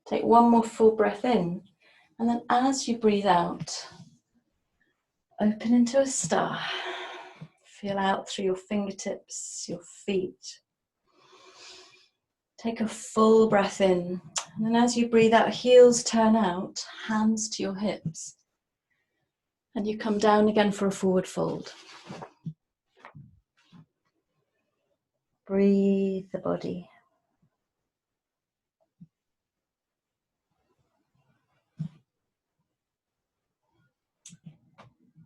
Take one more full breath in. And then as you breathe out, open into a star. Feel out through your fingertips, your feet. Take a full breath in. And then as you breathe out, heels turn out, hands to your hips. And you come down again for a forward fold. Breathe the body.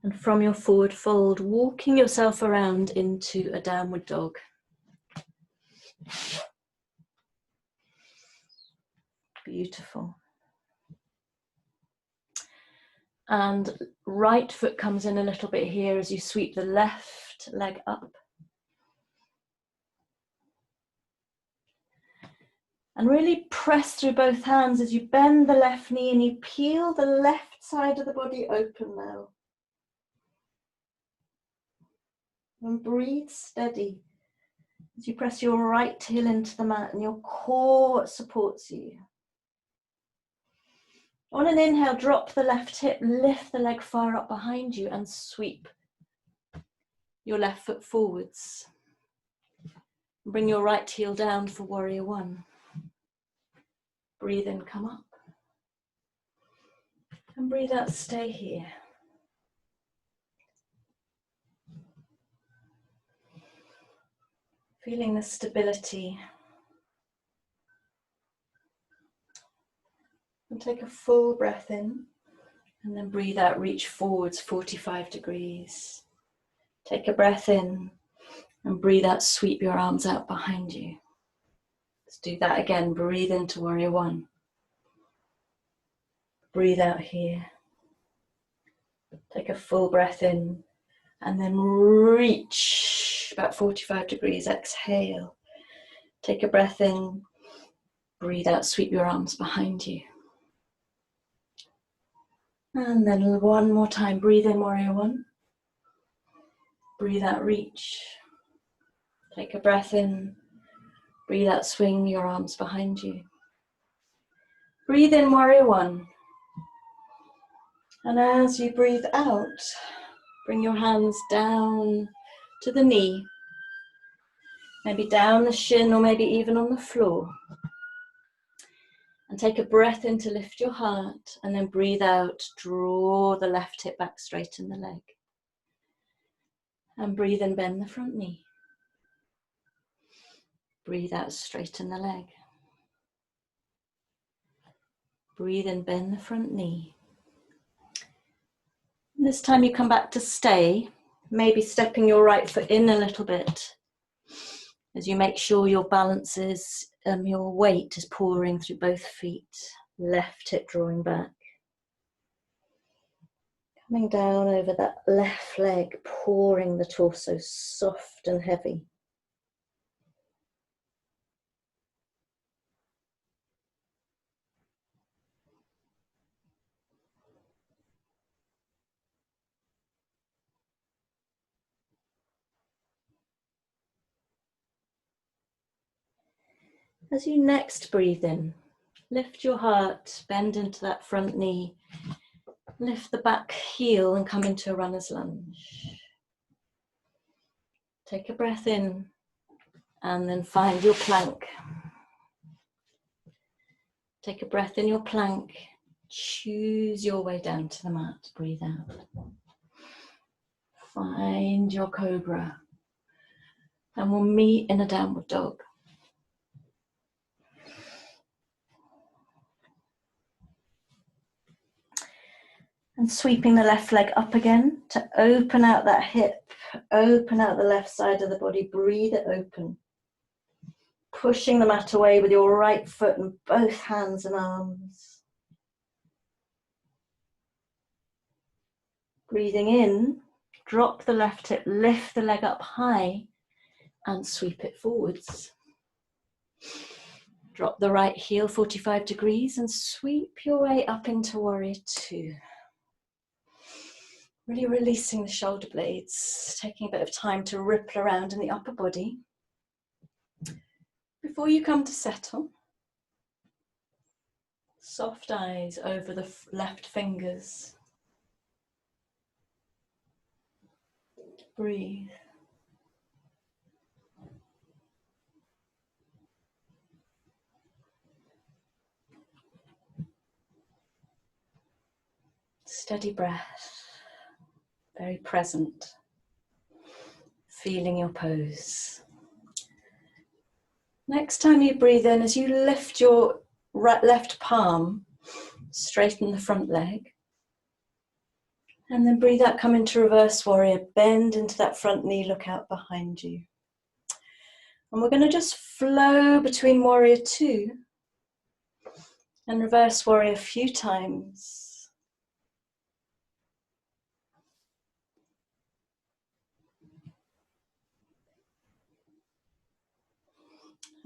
And from your forward fold, walking yourself around into a downward dog. Beautiful. And right foot comes in a little bit here as you sweep the left leg up. And really press through both hands as you bend the left knee and you peel the left side of the body open now. And breathe steady as you press your right heel into the mat and your core supports you. On an inhale, drop the left hip, lift the leg far up behind you and sweep your left foot forwards. Bring your right heel down for warrior one. Breathe in, come up. And breathe out, stay here. Feeling the stability. And take a full breath in. And then breathe out, reach forwards 45 degrees. Take a breath in. And breathe out, sweep your arms out behind you. Let's do that again. Breathe into warrior one. Breathe out here. Take a full breath in. And then reach about 45 degrees. Exhale. Take a breath in. Breathe out, sweep your arms behind you. And then one more time. Breathe in, warrior one. Breathe out, reach. Take a breath in. Breathe out, swing your arms behind you. Breathe in, warrior one. And as you breathe out, bring your hands down to the knee. Maybe down the shin or maybe even on the floor. And take a breath in to lift your heart, and then breathe out, draw the left hip back, straighten the leg. And breathe in, bend the front knee. Breathe out, straighten the leg. Breathe in, bend the front knee. And this time you come back to stay, maybe stepping your right foot in a little bit as you make sure your balance is, your weight is pouring through both feet. Left hip drawing back. Coming down over that left leg, pouring the torso soft and heavy. As you next breathe in, lift your heart, bend into that front knee, lift the back heel and come into a runner's lunge. Take a breath in and then find your plank. Take a breath in your plank, choose your way down to the mat, breathe out. Find your cobra and we'll meet in a downward dog. And sweeping the left leg up again to open out that hip, open out the left side of the body, breathe it open. Pushing the mat away with your right foot and both hands and arms. Breathing in, drop the left hip, lift the leg up high and sweep it forwards. Drop the right heel 45 degrees and sweep your way up into warrior two. Really releasing the shoulder blades, taking a bit of time to ripple around in the upper body. Before you come to settle, soft eyes over the left fingers. Breathe. Steady breath, very present, feeling your pose. Next time you breathe in, as you lift your left palm, straighten the front leg. And then breathe out, come into reverse warrior, bend into that front knee, look out behind you. And we're going to just flow between warrior two and reverse warrior a few times.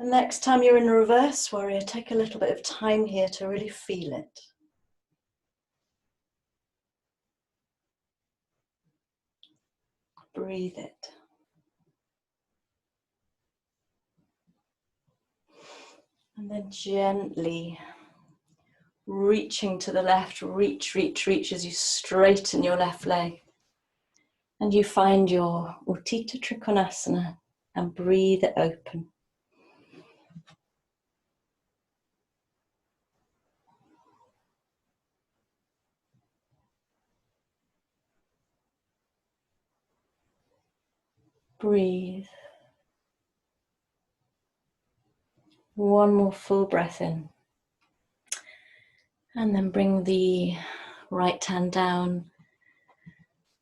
And next time you're in reverse warrior, take a little bit of time here to really feel it. Breathe it. And then gently reaching to the left, reach as you straighten your left leg. And you find your Uttita Trikonasana and breathe it open. Breathe. One more full breath in. And then bring the right hand down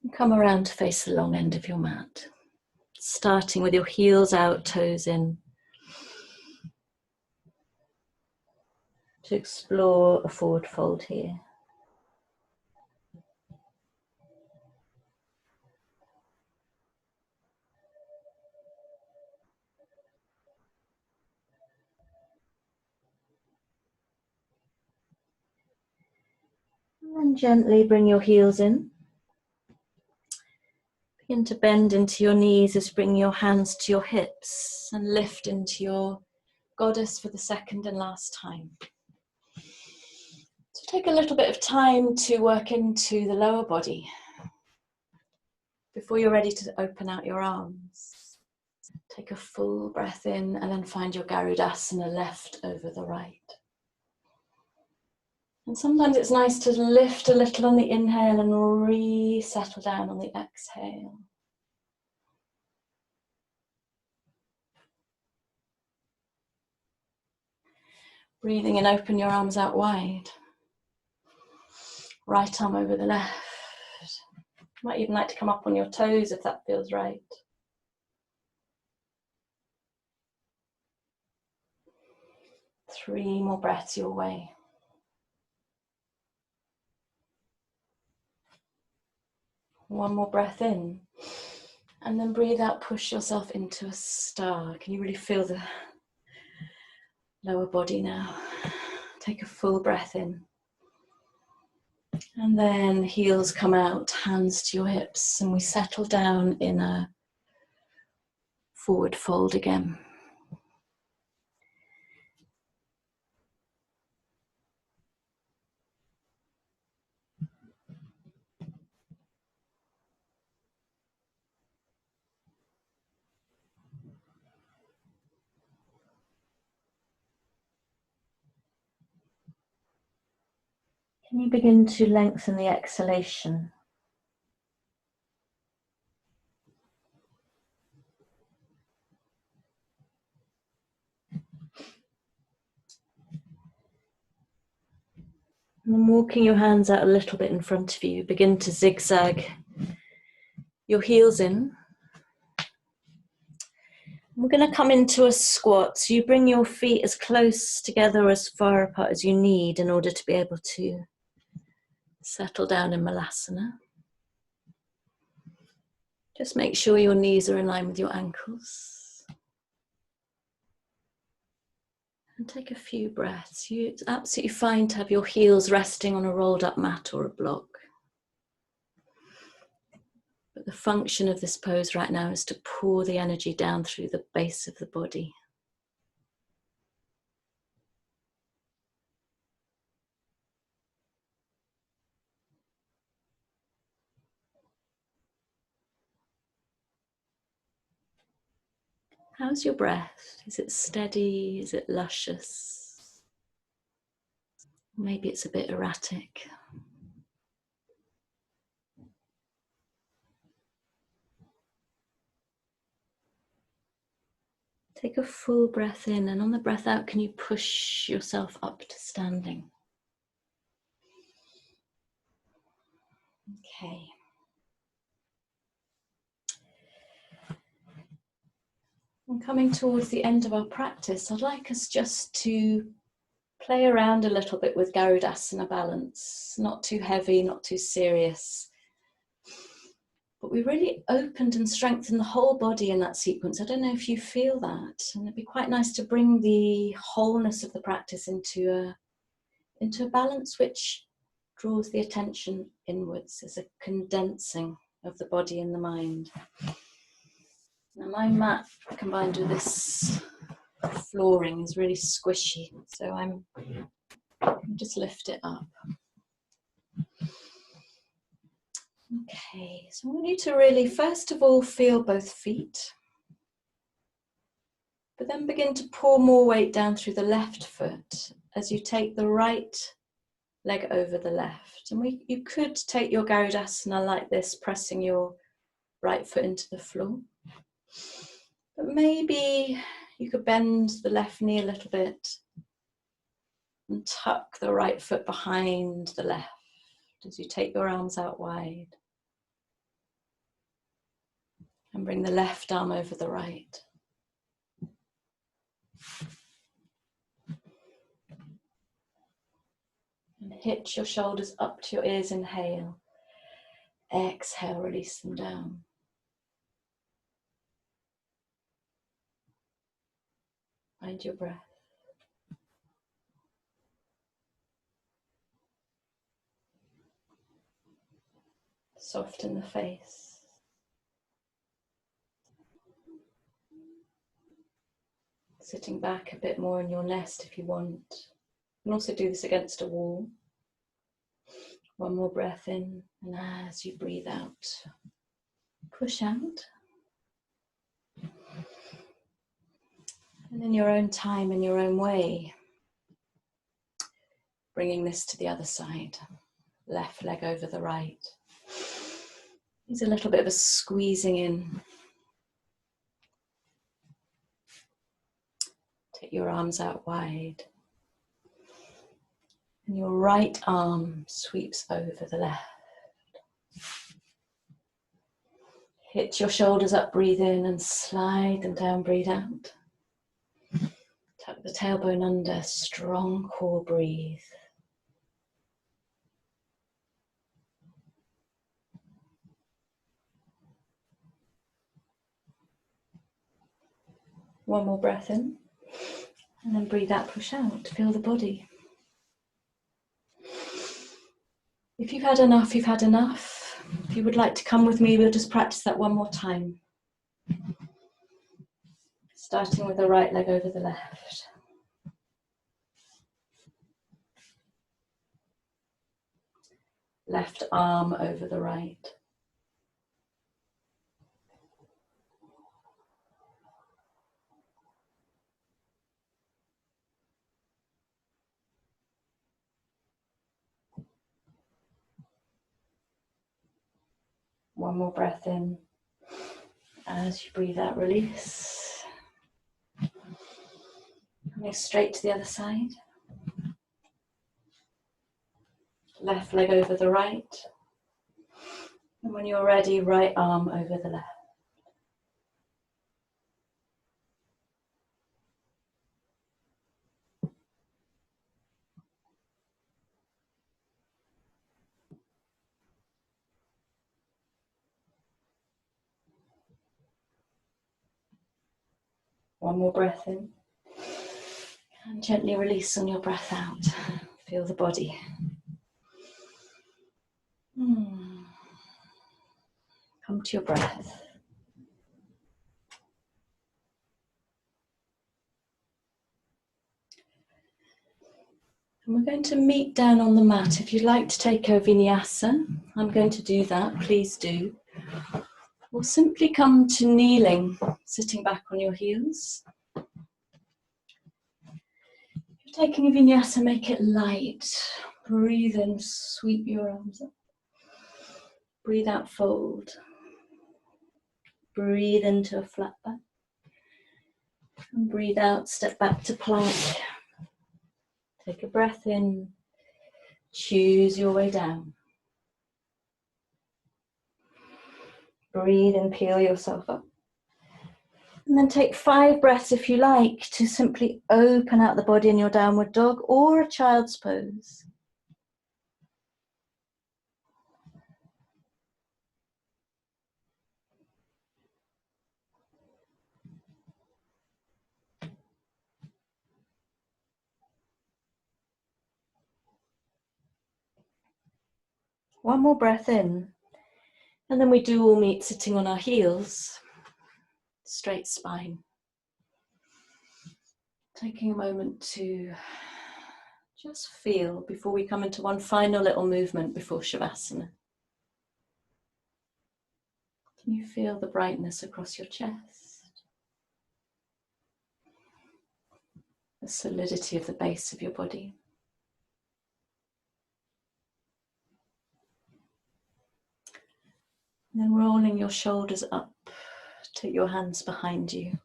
and come around to face the long end of your mat. Starting with your heels out, toes in. To explore a forward fold here. And gently bring your heels in. Begin to bend into your knees as you bring your hands to your hips and lift into your goddess for the second and last time. So take a little bit of time to work into the lower body before you're ready to open out your arms. Take a full breath in and then find your Garudasana left over the right. And sometimes it's nice to lift a little on the inhale and re-settle down on the exhale. Breathing in, open your arms out wide. Right arm over the left. You might even like to come up on your toes if that feels right. Three more breaths your way. One more breath in. And then breathe out, push yourself into a star. Can you really feel the lower body now? Take a full breath in. And then heels come out, hands to your hips, and we settle down in a forward fold again. Can you begin to lengthen the exhalation? And then walking your hands out a little bit in front of you, begin to zigzag your heels in. We're going to come into a squat. So you bring your feet as close together, as far apart as you need in order to be able to settle down in Malasana. Just make sure your knees are in line with your ankles. And take a few breaths. It's absolutely fine to have your heels resting on a rolled up mat or a block. But the function of this pose right now is to pour the energy down through the base of the body. How's your breath? Is it steady? Is it luscious? Maybe it's a bit erratic. Take a full breath in, and on the breath out, can you push yourself up to standing? Okay. And coming towards the end of our practice, I'd like us just to play around a little bit with Garudasana balance. Not too heavy, not too serious. But we really opened and strengthened the whole body in that sequence. I don't know if you feel that. And it'd be quite nice to bring the wholeness of the practice into a balance which draws the attention inwards. As a condensing of the body and the mind. Now my mat combined with this flooring is really squishy, so I'm just lift it up. Okay, so I want you to really first of all feel both feet, but then begin to pour more weight down through the left foot as you take the right leg over the left. And you could take your Garudasana like this, pressing your right foot into the floor. But maybe you could bend the left knee a little bit and tuck the right foot behind the left as you take your arms out wide. And bring the left arm over the right. And hitch your shoulders up to your ears, inhale. Exhale, release them down. Find your breath. Soften the face. Sitting back a bit more in your nest if you want. You can also do this against a wall. One more breath in, and as you breathe out, push out. And in your own time, in your own way, Bringing this to the other side. Left leg over the right. There's a little bit of a squeezing in. Take your arms out wide. And your right arm sweeps over the left. Hit your shoulders up, breathe in and slide them down, breathe out. Tuck the tailbone under, strong core, breathe. One more breath in, and then breathe out, push out, feel the body. If you've had enough, you've had enough. If you would like to come with me, we'll just practice that one more time. Starting with the right leg over the left. Left arm over the right. One more breath in. As you breathe out, release. Coming straight to the other side. Left leg over the right. And when you're ready, right arm over the left. One more breath in. And gently release on your breath out. Feel the body. Come to your breath. And we're going to meet down on the mat. If you'd like to take a vinyasa, I'm going to do that, please do. Or simply come to kneeling, sitting back on your heels. If you're taking a vinyasa, make it light. Breathe in, sweep your arms up. Breathe out, fold. Breathe into a flat back. And breathe out, step back to plank. Take a breath in. Choose your way down. Breathe and peel yourself up. And then take 5 breaths if you like to simply open out the body in your downward dog or a child's pose. One more breath in. And then we do all meet sitting on our heels. Straight spine. Taking a moment to just feel before we come into one final little movement before Shavasana. Can you feel the brightness across your chest? The solidity of the base of your body. And then rolling your shoulders up, take your hands behind you.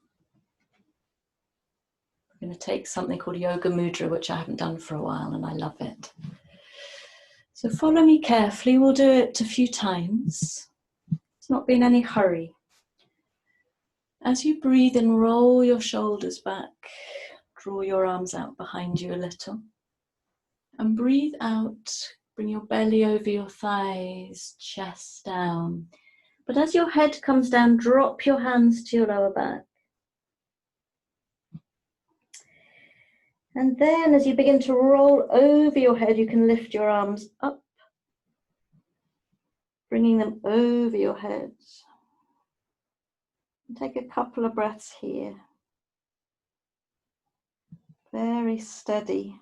We're going to take something called Yoga Mudra, which I haven't done for a while and I love it. So follow me carefully, we'll do it a few times. It's not be in any hurry. As you breathe in, roll your shoulders back, draw your arms out behind you a little. And breathe out, bring your belly over your thighs, chest down. But as your head comes down, drop your hands to your lower back. And then as you begin to roll over your head, you can lift your arms up, bringing them over your head. And take a couple of breaths here. Very steady.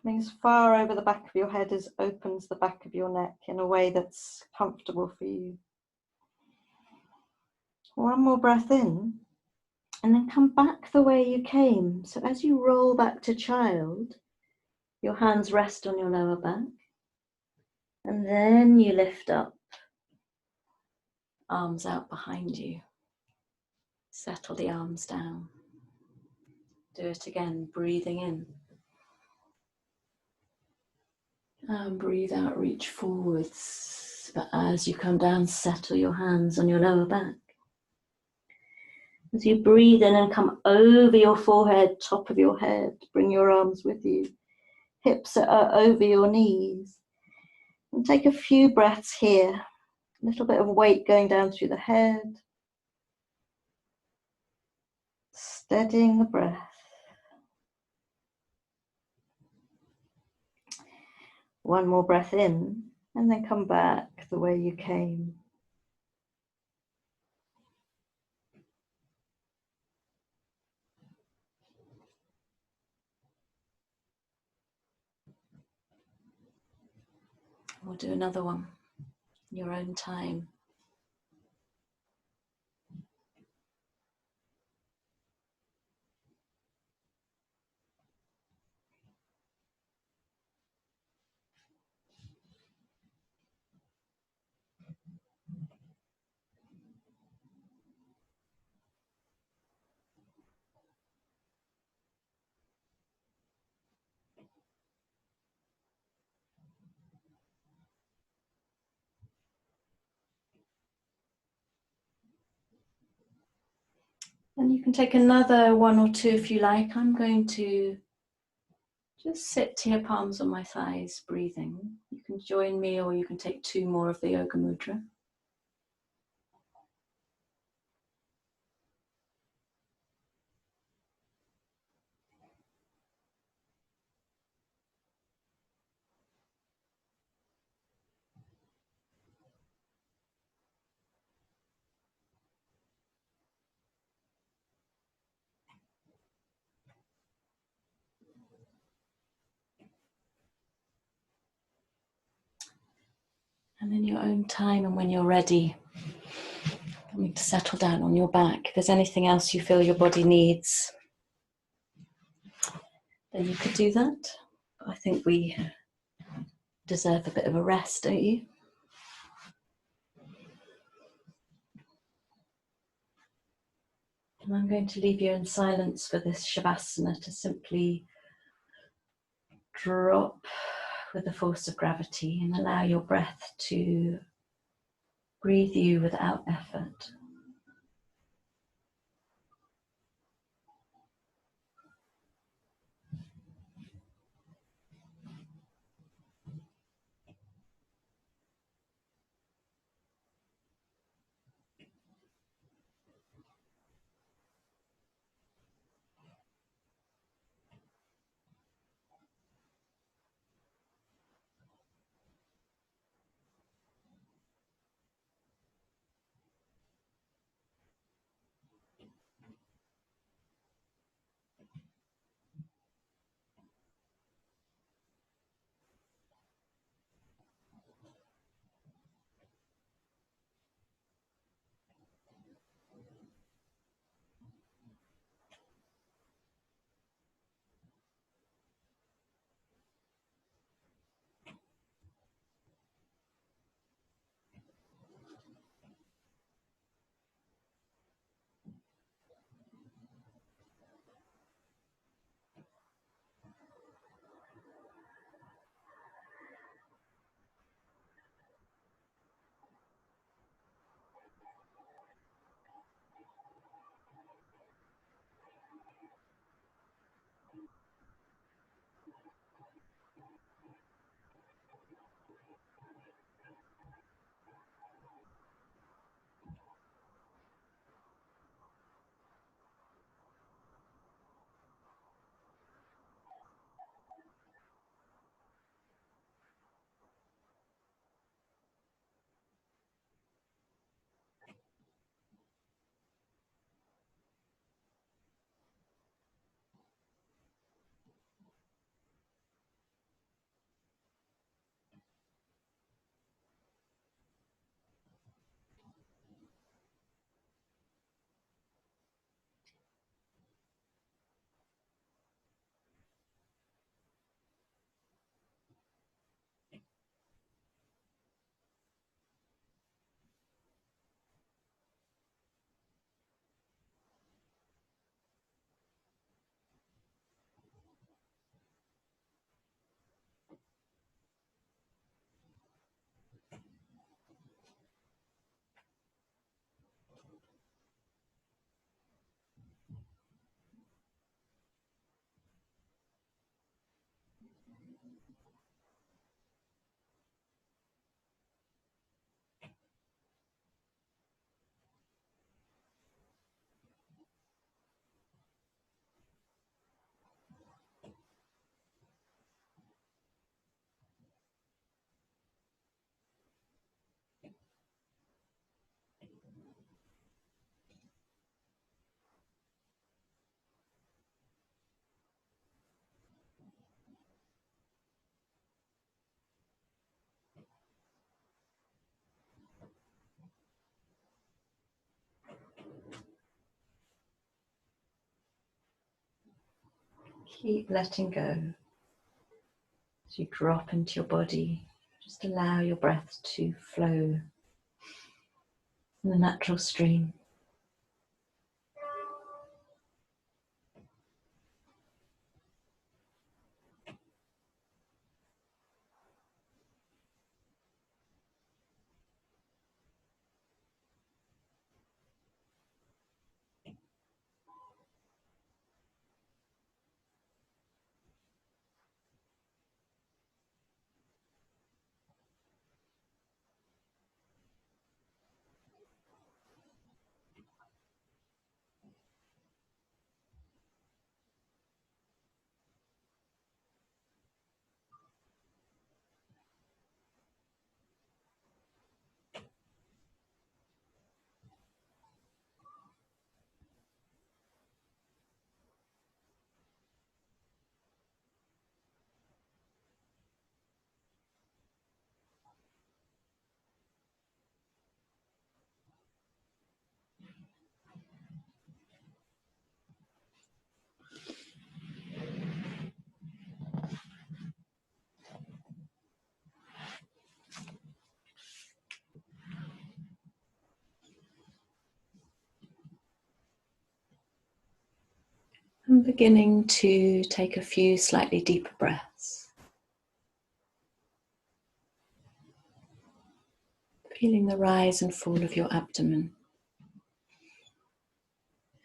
Coming as far over the back of your head as opens the back of your neck in a way that's comfortable for you. One more breath in, and then come back the way you came. So as you roll back to child, Your hands rest on your lower back. And then you lift up, arms out behind you. Settle the arms down. Do it again, breathing in. And breathe out, reach forwards. But as you come down, settle your hands on your lower back. As you breathe in and come over your forehead, top of your head, bring your arms with you. Hips are over your knees. And take a few breaths here. A little bit of weight going down through the head. Steadying the breath. One more breath in, and then come back the way you came. We'll do another one, your own time. And you can take another one or two if you like. I'm going to just sit here, palms on my thighs, breathing. You can join me, or you can take two more of the Yoga Mudra. And in your own time, and when you're ready, coming to settle down on your back. If there's anything else you feel your body needs, then you could do that. I think we deserve a bit of a rest, don't you? And I'm going to leave you in silence for this Shavasana to simply drop with the force of gravity and allow your breath to breathe you without effort. Keep letting go as you drop into your body. Just allow your breath to flow in the natural stream. And beginning to take a few slightly deeper breaths. Feeling the rise and fall of your abdomen.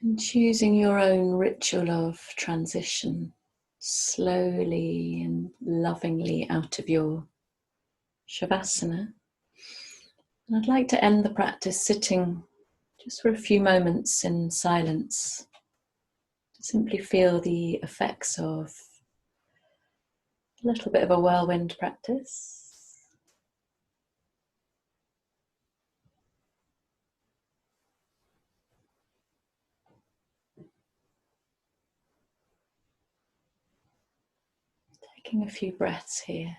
And choosing your own ritual of transition, slowly and lovingly out of your Shavasana. And I'd like to end the practice sitting just for a few moments in silence. To simply feel the effects of a little bit of a whirlwind practice. Taking a few breaths here.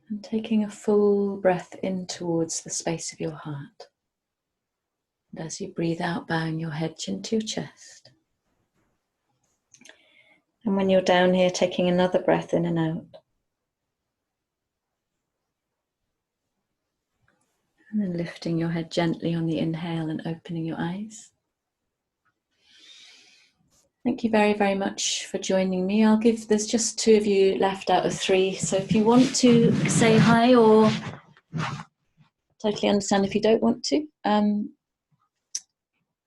And taking a full breath in towards the space of your heart. And as you breathe out, bowing your head into your chest. And when you're down here, taking another breath in and out. And then lifting your head gently on the inhale and opening your eyes. Thank you very, very much for joining me. There's just 2 of you left out of 3. So if you want to say hi, or totally understand if you don't want to,